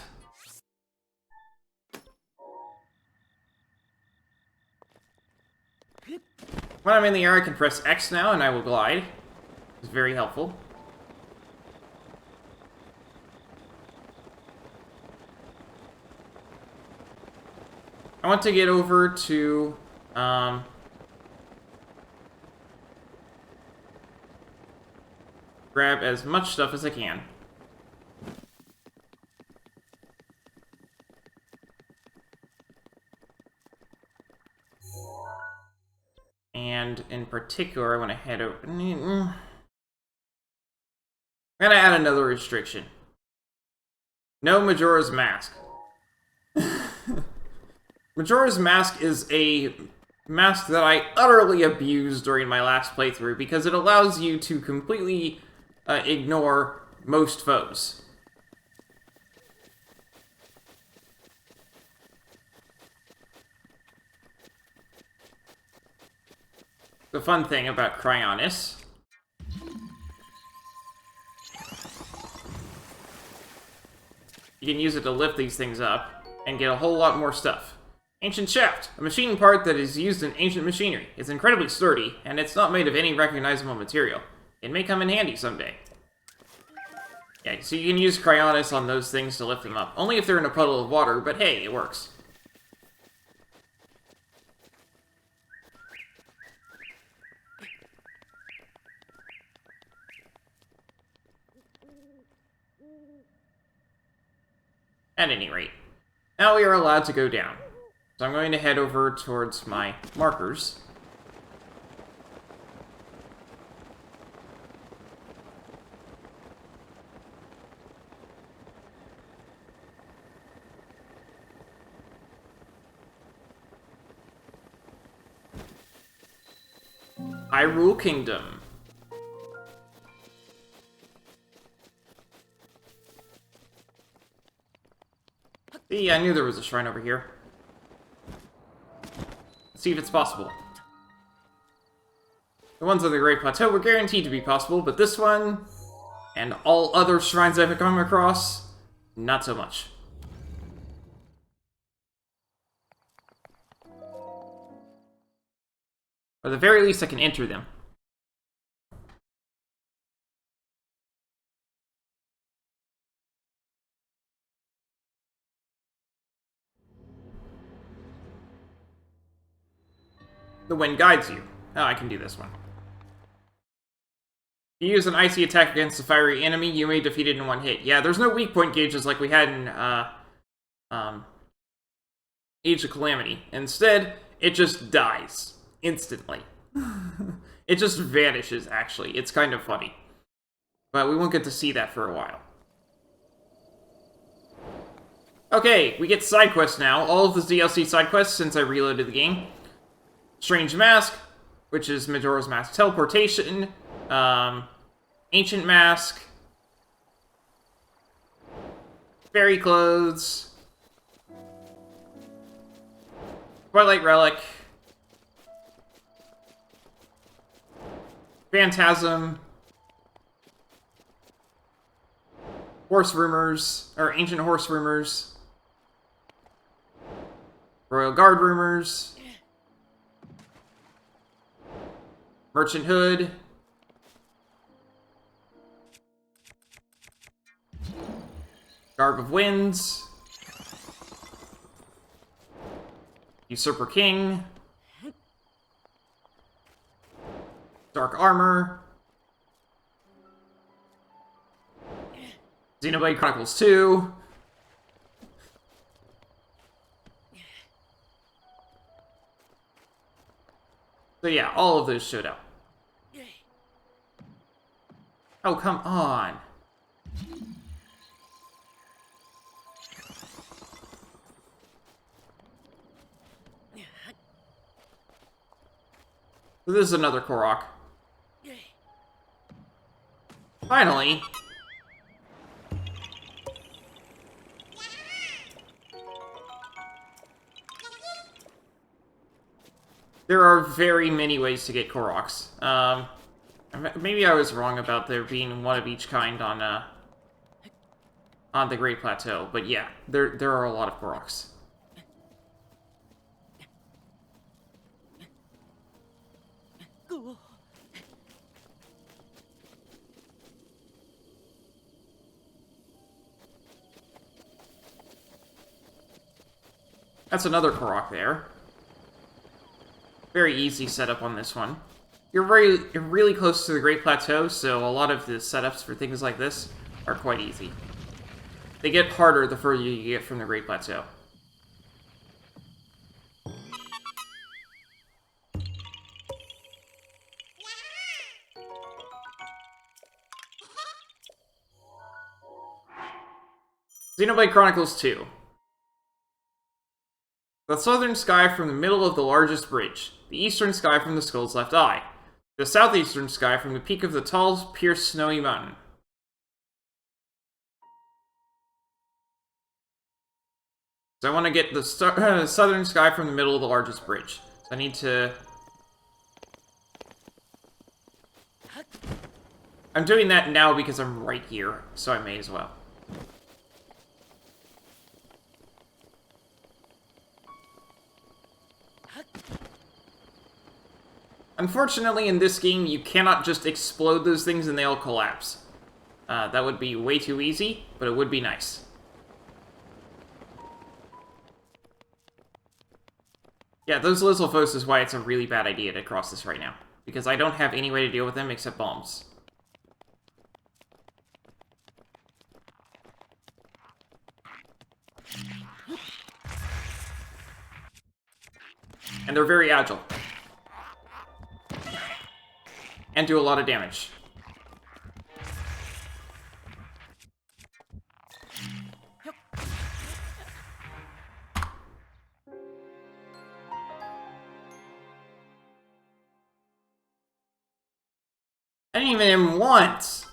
When I'm in the air, I can press X now, and I will glide. It's very helpful. I want to get over to, grab as much stuff as I can. And in particular, I want to head over. I'm gonna add another restriction. No Majora's Mask. Majora's Mask is a mask that I utterly abused during my last playthrough because it allows you to completely ignore most foes. The fun thing about Cryonis you can use it to lift these things up and get a whole lot more stuff. Ancient Shaft, a machine part that is used in ancient machinery. It's incredibly sturdy, and it's not made of any recognizable material. It may come in handy someday. Yeah, so you can use Cryonis on those things to lift them up. Only if they're in a puddle of water, but hey, it works. At any rate, now we are allowed to go down. So I'm going to head over towards my markers. Hyrule Kingdom. See, I knew there was a shrine over here. Let's see if it's possible. The ones on the Great Plateau were guaranteed to be possible, but this one, and all other shrines I've come across, not so much. Or at the very least, I can enter them. The wind guides you. Oh, I can do this one. If you use an icy attack against a fiery enemy, you may defeat it in one hit. Yeah, there's no weak point gauges like we had in Age of Calamity. Instead, it just dies instantly. It just vanishes, actually. It's kind of funny. But we won't get to see that for a while. Okay, we get side quests now. All of the DLC side quests since I reloaded the game. Strange Mask, which is Majora's Mask teleportation. Ancient Mask. Fairy Clothes. Twilight Relic. Phantasm. Horse Rumors, or Ancient Horse Rumors. Royal Guard Rumors. Merchant Hood. Garb of Winds. Usurper King. Dark Armor. Xenoblade Chronicles 2. So yeah, all of those showed up. Oh, come on. So this is another Korok. Finally. There are very many ways to get Koroks. Maybe I was wrong about there being one of each kind on the Great Plateau, but yeah, there are a lot of Koroks. That's another Korok there. Very easy setup on this one. You're really close to the Great Plateau, so a lot of the setups for things like this are quite easy. They get harder the further you get from the Great Plateau. Xenoblade Chronicles 2. The southern sky from the middle of the largest bridge. The eastern sky from the skull's left eye. The southeastern sky from the peak of the tall, pierced, snowy mountain. So I want to get the southern sky from the middle of the largest bridge. So I need to... I'm doing that now because I'm right here, so I may as well. Unfortunately, in this game, you cannot just explode those things and they'll collapse. That would be way too easy, but it would be nice. Yeah, those Lizalfos is why it's a really bad idea to cross this right now. Because I don't have any way to deal with them except bombs. And they're very agile. And do a lot of damage. I didn't even hit him once!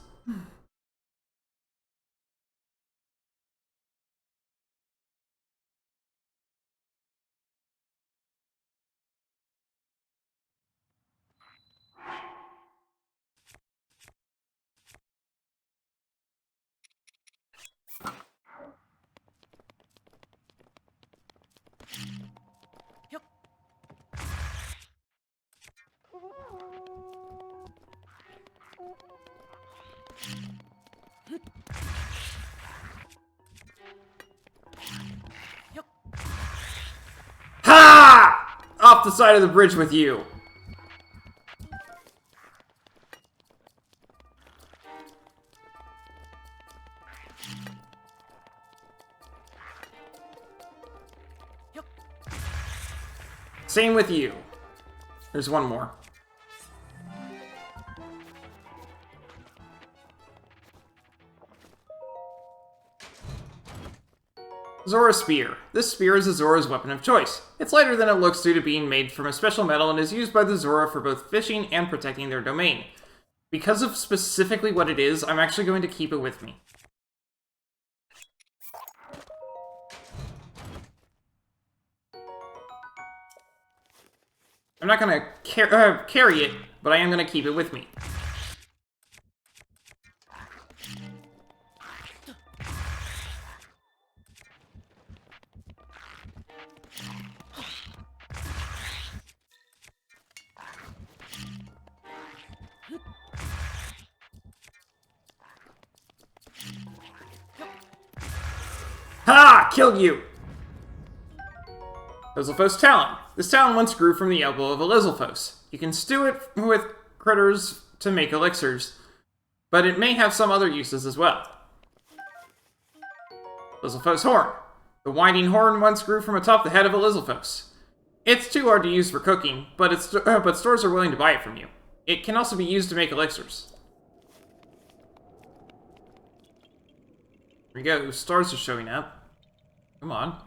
Ha! Off the side of the bridge with you. Same with you. There's one more. Zoro Spear. This spear is a Zoro's weapon of choice. It's lighter than it looks due to being made from a special metal and is used by the Zoro for both fishing and protecting their domain. Because of specifically what it is, I'm actually going to keep it with me. I'm not going to carry it, but I am going to keep it with me. Ha! Killed you! Lizalfos Talon. This talon once grew from the elbow of a Lizalfos. You can stew it with critters to make elixirs, but it may have some other uses as well. Lizalfos horn. The winding horn once grew from atop the head of a Lizalfos. It's too hard to use for cooking, but stores are willing to buy it from you. It can also be used to make elixirs. Here we go, stars are showing up. Come on.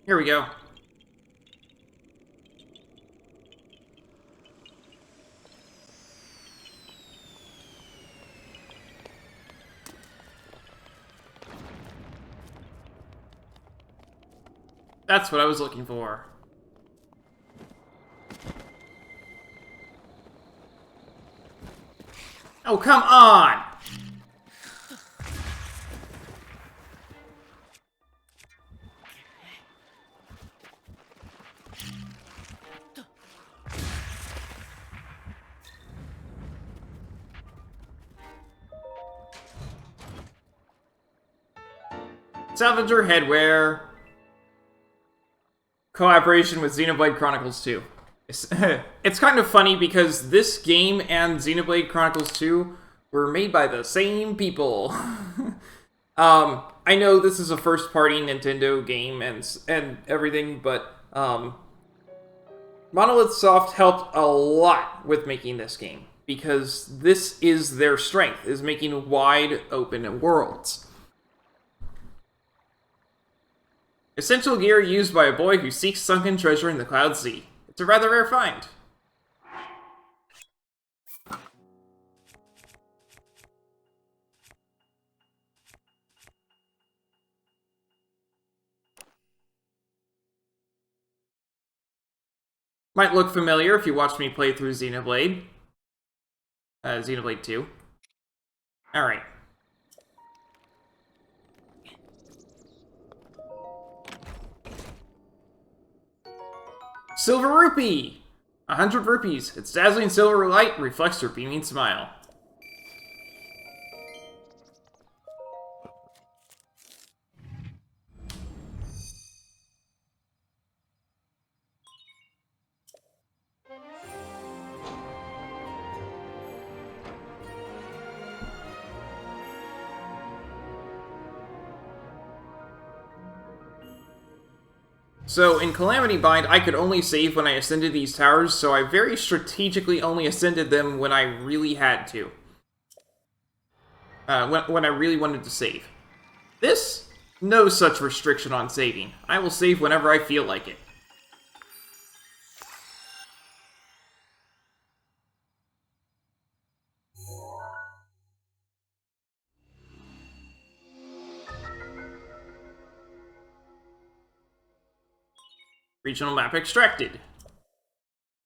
Here we go. That's what I was looking for. Oh, come on! Salvager headwear. Collaboration with Xenoblade Chronicles 2. It's kind of funny because this game and Xenoblade Chronicles 2 were made by the same people. I know this is a first-party Nintendo game and everything, but Monolith Soft helped a lot with making this game because this is their strength, is making wide open worlds. Essential gear used by a boy who seeks sunken treasure in the Cloud Sea. It's a rather rare find. Might look familiar if you watched me play through Xenoblade. Xenoblade 2. Alright. Silver Rupee! 100 rupees. Its dazzling silver light reflects your beaming smile. So, in Calamity Bind, I could only save when I ascended these towers, so I very strategically only ascended them when I really had to. When I really wanted to save. This? No such restriction on saving. I will save whenever I feel like it. Regional map extracted.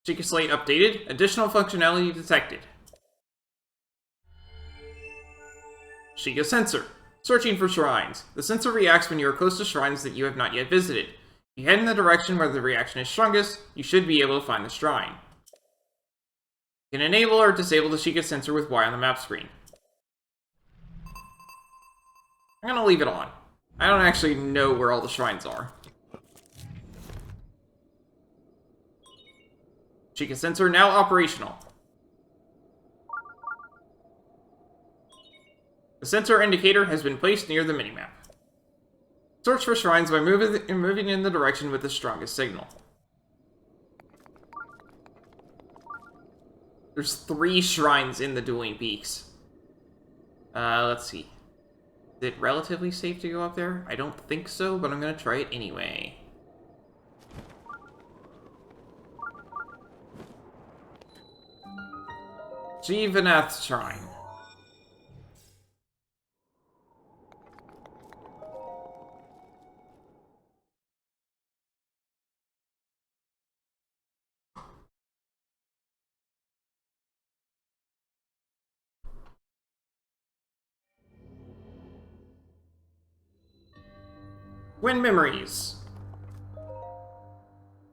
Sheikah Slate updated. Additional functionality detected. Sheikah Sensor. Searching for shrines. The sensor reacts when you are close to shrines that you have not yet visited. If you head in the direction where the reaction is strongest, you should be able to find the shrine. You can enable or disable the Sheikah Sensor with Y on the map screen. I'm gonna leave it on. I don't actually know where all the shrines are. Sheikah Sensor now operational. The sensor indicator has been placed near the minimap. Search for shrines by moving in the direction with the strongest signal. There's 3 shrines in the Dueling Peaks. Let's see. Is it relatively safe to go up there? I don't think so, but I'm gonna try it anyway. Jivanath Shrine. Win memories.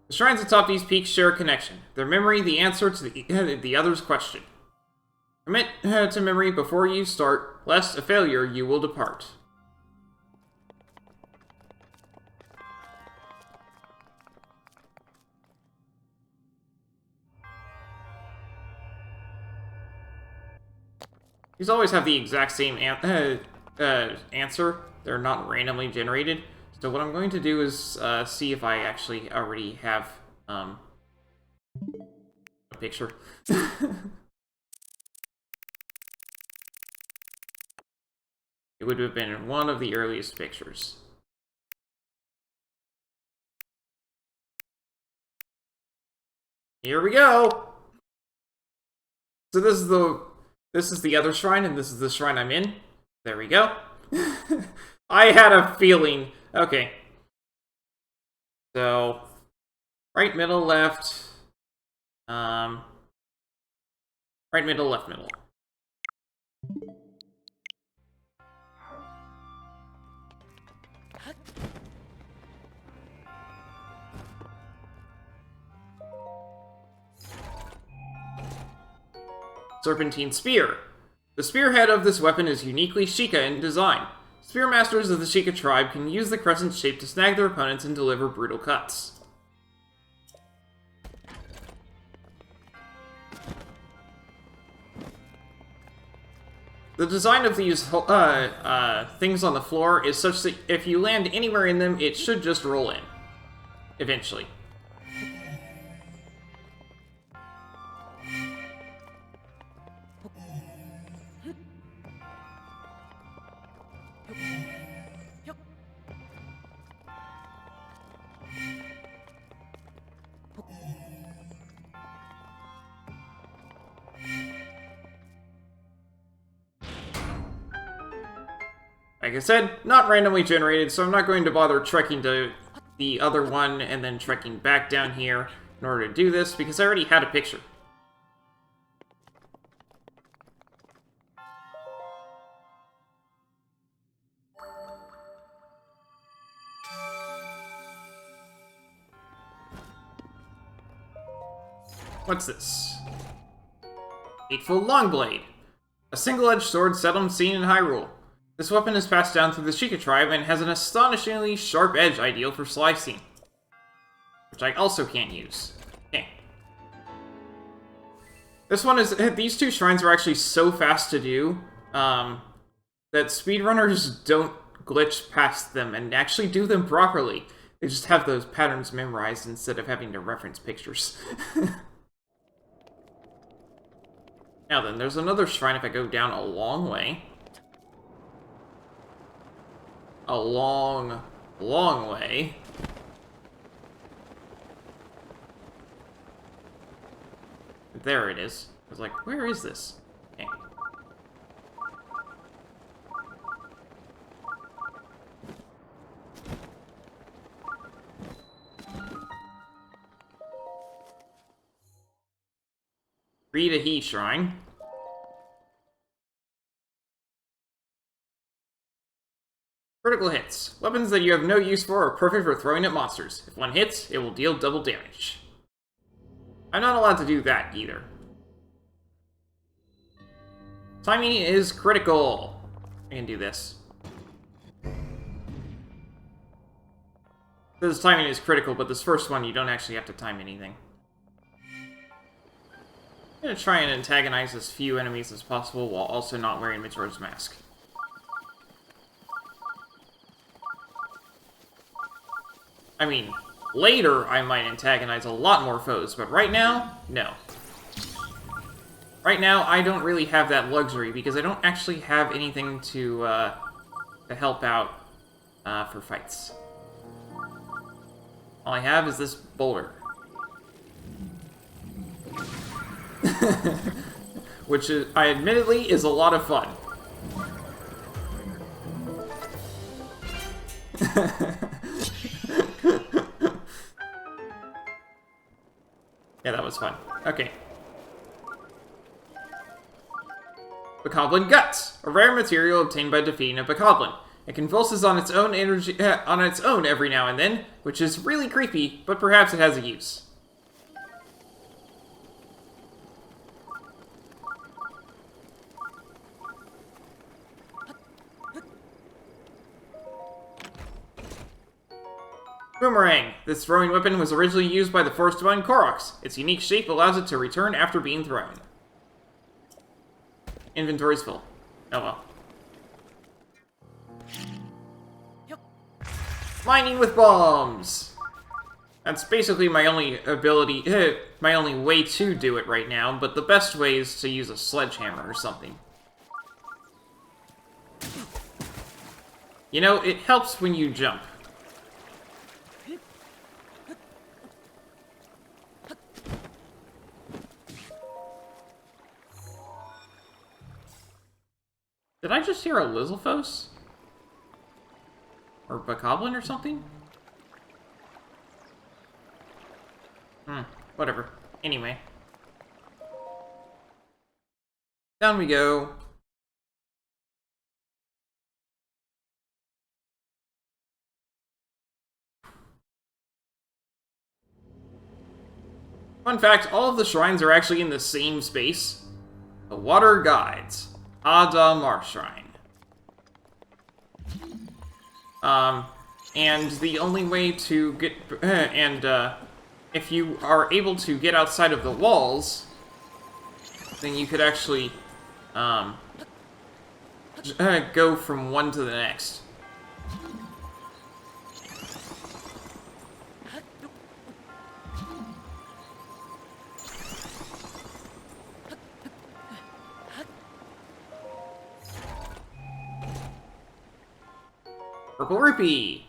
The shrines atop these peaks share a connection. Their memory, the answer to the other's question. Commit to memory before you start, lest a failure you will depart. These always have the exact same answer. They're not randomly generated. So what I'm going to do is see if I actually already have a picture. It would have been one of the earliest pictures. Here we go! So this is the other shrine, and this is the shrine I'm in. There we go. I had a feeling. Okay. So, right, middle, left. Right, middle, left, middle. Serpentine Spear. The spearhead of this weapon is uniquely Sheikah in design. Spear masters of the Sheikah tribe can use the crescent shape to snag their opponents and deliver brutal cuts. The design of these things on the floor is such that if you land anywhere in them, it should just roll in. Eventually. Like I said, not randomly generated, so I'm not going to bother trekking to the other one and then trekking back down here in order to do this, because I already had a picture. What's this? Eightfold Longblade. A single-edged sword seldom seen in Hyrule. This weapon is passed down through the Sheikah tribe and has an astonishingly sharp edge ideal for slicing. Which I also can't use. Okay. This one is... These two shrines are actually so fast to do, that speedrunners don't glitch past them and actually do them properly. They just have those patterns memorized instead of having to reference pictures. Now then, there's another shrine if I go down a long way. A long, long way. There it is. I was like, where is this? Okay. Read a He Shrine. Critical hits. Weapons that you have no use for are perfect for throwing at monsters. If one hits, it will deal double damage. I'm not allowed to do that either. Timing is critical. I can do this. This timing is critical, but this first one you don't actually have to time anything. I'm going to try and antagonize as few enemies as possible while also not wearing Majora's Mask. I mean, later I might antagonize a lot more foes, but right now, no. Right now, I don't really have that luxury, because I don't actually have anything to help out for fights. All I have is this boulder. Which, admittedly, is a lot of fun. Yeah, that was fun. Okay. Cobbling Guts, a rare material obtained by defeating a bokoblin. It convulses on its own energy on its own every now and then, which is really creepy, but perhaps it has a use. Boomerang. This throwing weapon was originally used by the forest-dwelling Koroks. Its unique shape allows it to return after being thrown. Inventory's full. Oh well. Mining with bombs! That's basically my only ability, my only way to do it right now, but the best way is to use a sledgehammer or something. You know, it helps when you jump. Did I just hear a Lizalfos? Or Bokoblin or something? Whatever. Anyway. Down we go. Fun fact, all of the shrines are actually in the same space. The Water Guides. Adamar Shrine. And the only way to get... if you are able to get outside of the walls, then you could actually, go from one to the next. Purple Rupee!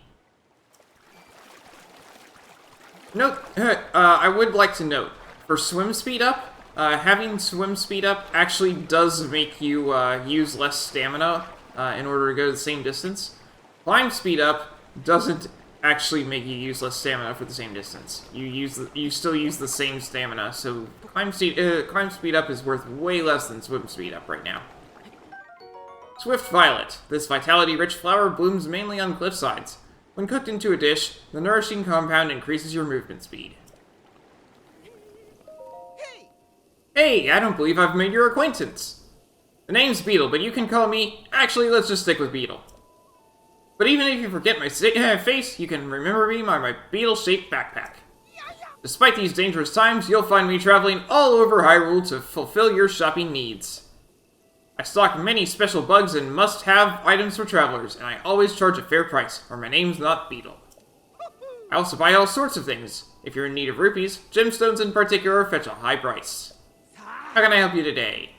Note, I would like to note, for swim speed up, having swim speed up actually does make you use less stamina in order to go the same distance. Climb speed up doesn't actually make you use less stamina for the same distance. You still use the same stamina, so climb speed up is worth way less than swim speed up right now. Swift Violet. This vitality-rich flower blooms mainly on cliff sides. When cooked into a dish, the nourishing compound increases your movement speed. Hey, I don't believe I've made your acquaintance. The name's Beetle, but you can call me... Actually, let's just stick with Beetle. But even if you forget my face, you can remember me by my beetle-shaped backpack. Despite these dangerous times, you'll find me traveling all over Hyrule to fulfill your shopping needs. I stock many special bugs and must-have items for travelers, and I always charge a fair price, or my name's not Beetle. I also buy all sorts of things. If you're in need of rupees, gemstones in particular fetch a high price. How can I help you today?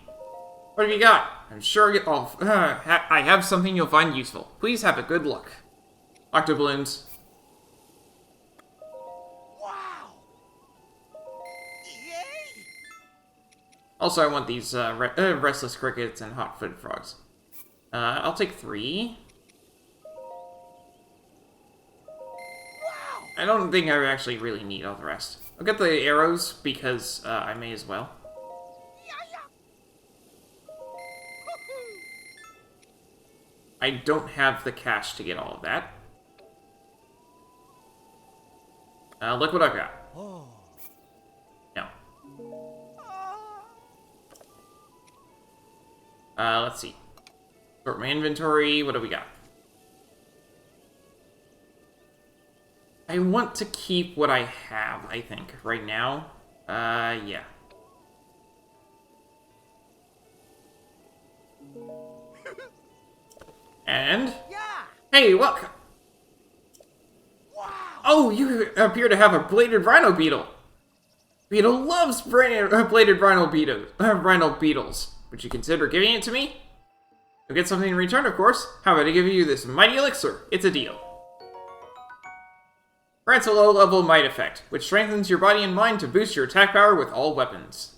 What have you got? I'm sure I have something you'll find useful. Please have a good look. Octoballoons. Also, I want these restless crickets and hot-footed frogs. I'll take 3. I don't think I actually really need all the rest. I'll get the arrows because I may as well. I don't have the cash to get all of that. Look what I've got. No. Let's see. Sort my inventory. What do we got? I want to keep what I have, I think, right now. Yeah. And... Hey, what? Oh, you appear to have a bladed rhino beetle. Beetle loves bladed rhino beetles. Would you consider giving it to me? You'll get something in return, of course. How about I give you this mighty elixir? It's a deal. Grants a low-level might effect, which strengthens your body and mind to boost your attack power with all weapons.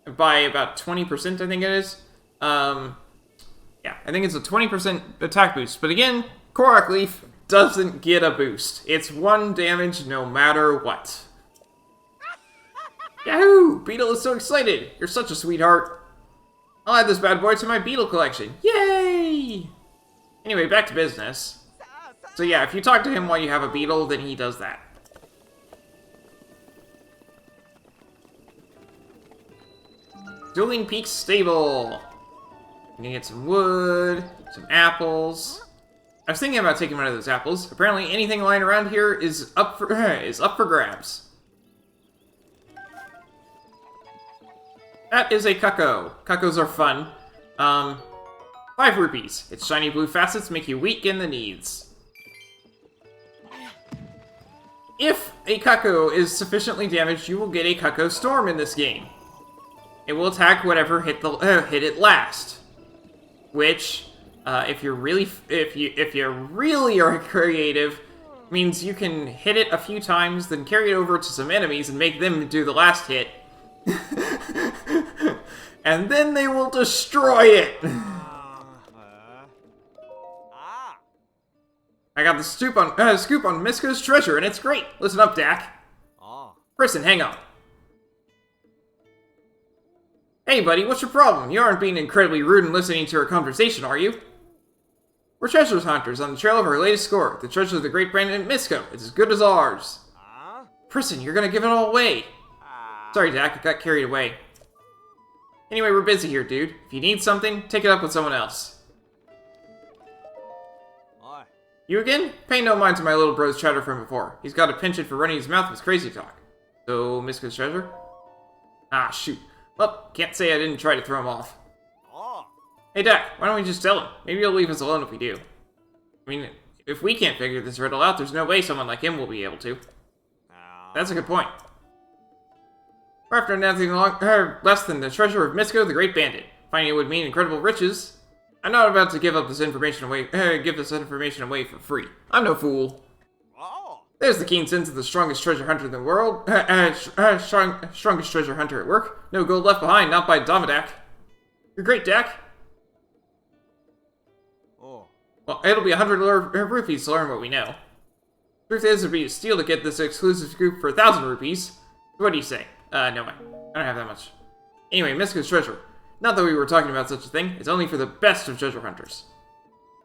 By about 20%, I think it is. Yeah, I think it's a 20% attack boost. But again, Korok Leaf doesn't get a boost. It's 1 damage no matter what. Yahoo! Beetle is so excited. You're such a sweetheart. I'll add this bad boy to my Beetle collection. Yay! Anyway, back to business. So yeah, if you talk to him while you have a Beetle, then he does that. Dueling Peaks Stable. I'm gonna get some wood, some apples. I was thinking about taking one of those apples. Apparently anything lying around here is up for grabs. That is a cucko. Cuccos are fun. 5 rupees. Its shiny blue facets make you weak in the knees. If a cucko is sufficiently damaged, you will get a cucko storm in this game. It will attack whatever hit it last. Which, if you really are creative, means you can hit it a few times, then carry it over to some enemies and make them do the last hit. And then they will destroy it. I got the scoop on Misko's treasure, and it's great. Listen up, Dak. Kristen, hang on. Hey, buddy, what's your problem? You aren't being incredibly rude and listening to our conversation, are you? We're treasure hunters on the trail of our latest score. The treasure of the great Brandon Misko. It's as good as ours. Kristen, you're gonna give it all away. Sorry, Dak, I got carried away. Anyway, we're busy here, dude. If you need something, take it up with someone else. You again? Pay no mind to my little bro's chatter from before. He's got a penchant for running his mouth with crazy talk. So, Misko's treasure? Ah, shoot. Well, can't say I didn't try to throw him off. Hey, Dak, why don't we just tell him? Maybe he'll leave us alone if we do. I mean, if we can't figure this riddle out, there's no way someone like him will be able to. That's a good point. We're after nothing less than the treasure of Misko, the Great Bandit. Finding it would mean incredible riches. I'm not about to give this information away for free. I'm no fool. There's the keen sense of the strongest treasure hunter in the world. Strongest treasure hunter at work. No gold left behind, not by Domodak. You're great, Dak. Well, it'll be 100 rupees to learn what we know. Truth is, it'd be a steal to get this exclusive scoop for 1,000 rupees. What do you say? No way. I don't have that much. Anyway, Misko's treasure. Not that we were talking about such a thing. It's only for the best of treasure hunters.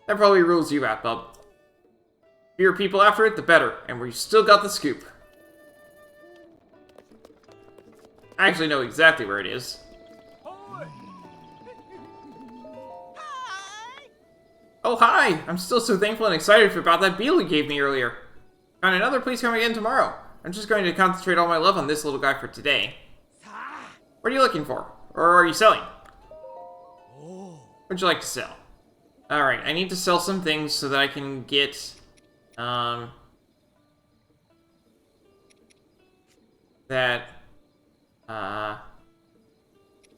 That probably rules you out, bub. The fewer people after it, the better. And we've still got the scoop. I actually know exactly where it is. Oh, hi! I'm still so thankful and excited about that Beetle you gave me earlier. Found another, please come again tomorrow. I'm just going to concentrate all my love on this little guy for today. What are you looking for? Or are you selling? What'd you like to sell? Alright, I need to sell some things so that I can get,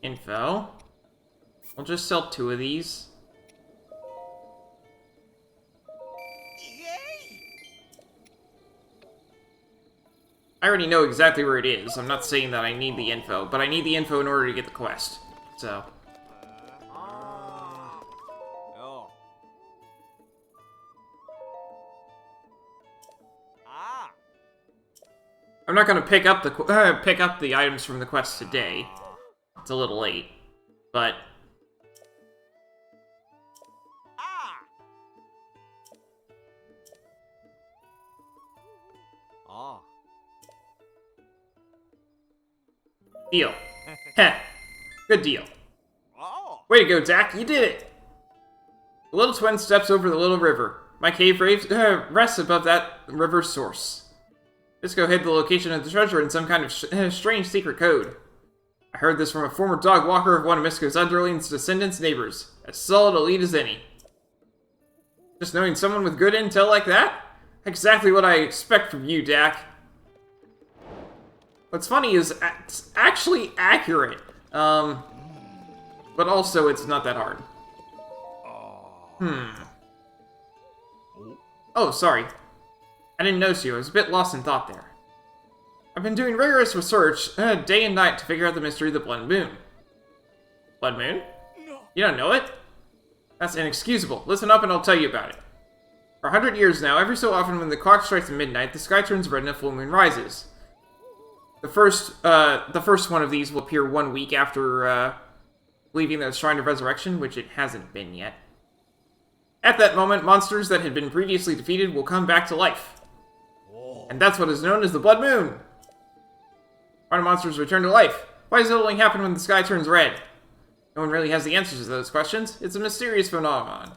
info. We'll just sell 2 of these. I already know exactly where it is. I'm not saying that I need the info, but I need the info in order to get the quest. So. I'm not gonna pick up the items from the quest today. It's a little late, but. Deal. Heh. Good deal. Way to go, Dak. You did it! The little twin steps over the little river. My cave rests above that river's source. Misko hid the location of the treasure in some kind of strange secret code. I heard this from a former dog walker of one of Misko's underlings' descendants' neighbors. As solid a lead as any. Just knowing someone with good intel like that? Exactly what I expect from you, Dak. What's funny is it's actually accurate, but also it's not that hard. Oh, sorry. I didn't notice you. I was a bit lost in thought there. I've been doing rigorous research day and night to figure out the mystery of the Blood Moon. Blood Moon? You don't know it? That's inexcusable. Listen up and I'll tell you about it. For 100 years now, every so often when the clock strikes midnight, the sky turns red and a full moon rises. The first one of these will appear 1 week after leaving the Shrine of Resurrection, which it hasn't been yet. At that moment, monsters that had been previously defeated will come back to life. And that's what is known as the Blood Moon. Why do monsters return to life? Why does it only happen when the sky turns red? No one really has the answers to those questions. It's a mysterious phenomenon.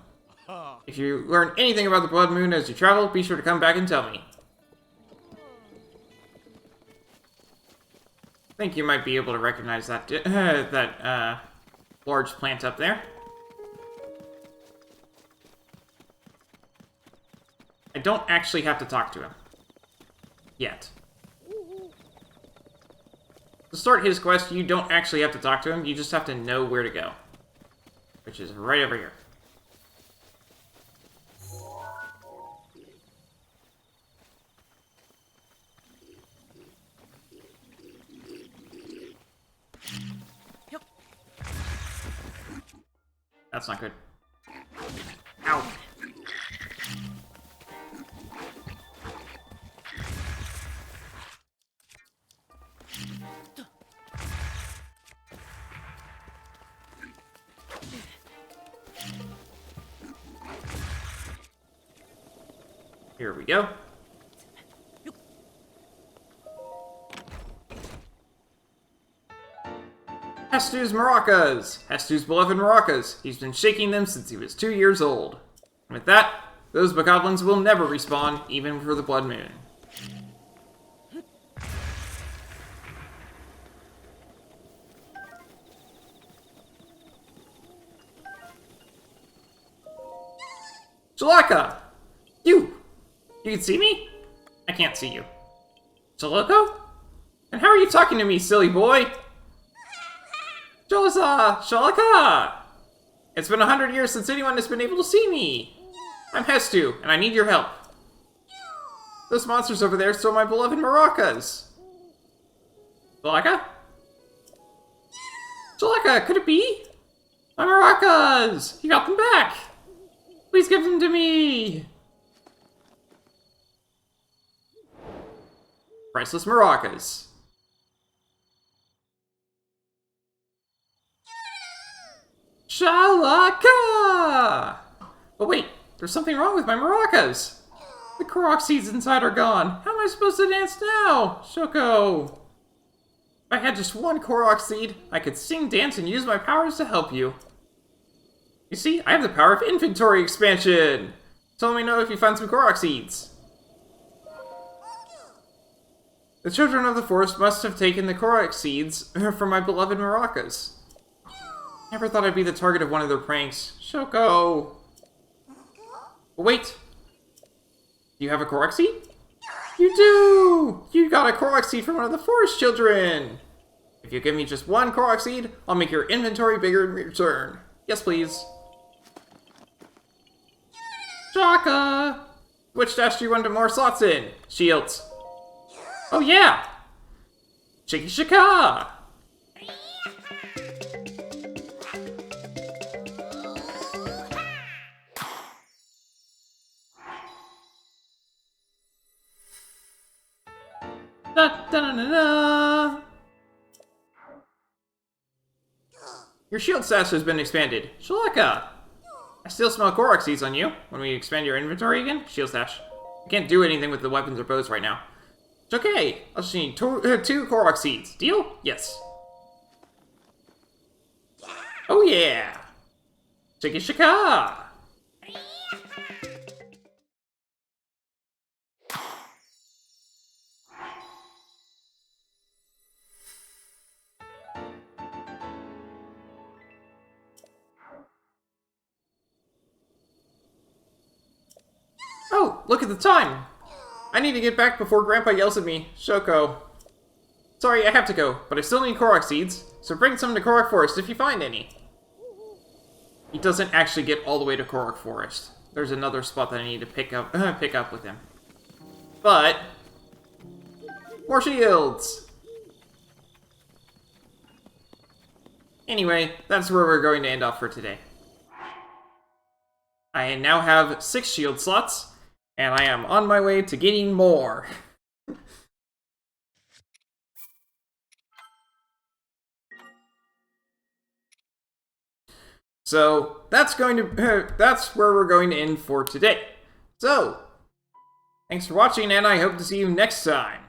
If you learn anything about the Blood Moon as you travel, be sure to come back and tell me. I think you might be able to recognize that, large plant up there. I don't actually have to talk to him. Yet. To start his quest, you don't actually have to talk to him, you just have to know where to go. Which is right over here. That's not good. Ow. Here we go. Hestu's maracas! Hestu's beloved maracas. He's been shaking them since he was 2 years old. And with that, those bokoblins will never respawn, even for the Blood Moon. Jalaka! You! You can see me? I can't see you. Jaloko? And how are you talking to me, silly boy? Shalaka! It's been 100 years since anyone has been able to see me. I'm Hestu, and I need your help. Those monsters over there stole my beloved maracas. Jalaka? Jalaka, could it be? My maracas! You got them back! Please give them to me! Priceless maracas. Shalaka! But wait, there's something wrong with my maracas. The Korok seeds inside are gone. How am I supposed to dance now, Shoko? If I had just one Korok seed, I could sing, dance, and use my powers to help you. You see, I have the power of inventory expansion. So let me know if you find some Korok seeds. The children of the forest must have taken the Korok seeds from my beloved maracas. Never thought I'd be the target of one of their pranks. Shoko! But wait! Do you have a Korok seed? You do! You got a Korok seed from one of the forest children! If you give me just one Korok seed, I'll make your inventory bigger in return. Yes, please. Shaka! Which dash do you want more slots in? Shields. Oh yeah! Sheikah! Da, da, da, da, da. Your shield stash has been expanded. Shalaka! I still smell Korok seeds on you. When we expand your inventory again, shield stash. I can't do anything with the weapons or bows right now. It's okay. I'll just need two Korok seeds. Deal? Yes. Oh yeah! Sheikah! Oh, look at the time! I need to get back before Grandpa yells at me. Shoko. Sorry, I have to go, but I still need Korok seeds, so bring some to Korok Forest if you find any. He doesn't actually get all the way to Korok Forest. There's another spot that I need to pick up with him. But more shields! Anyway, that's where we're going to end off for today. I now have 6 shield slots, and I am on my way to getting more. So, that's where we're going to end for today. So, thanks for watching, and I hope to see you next time.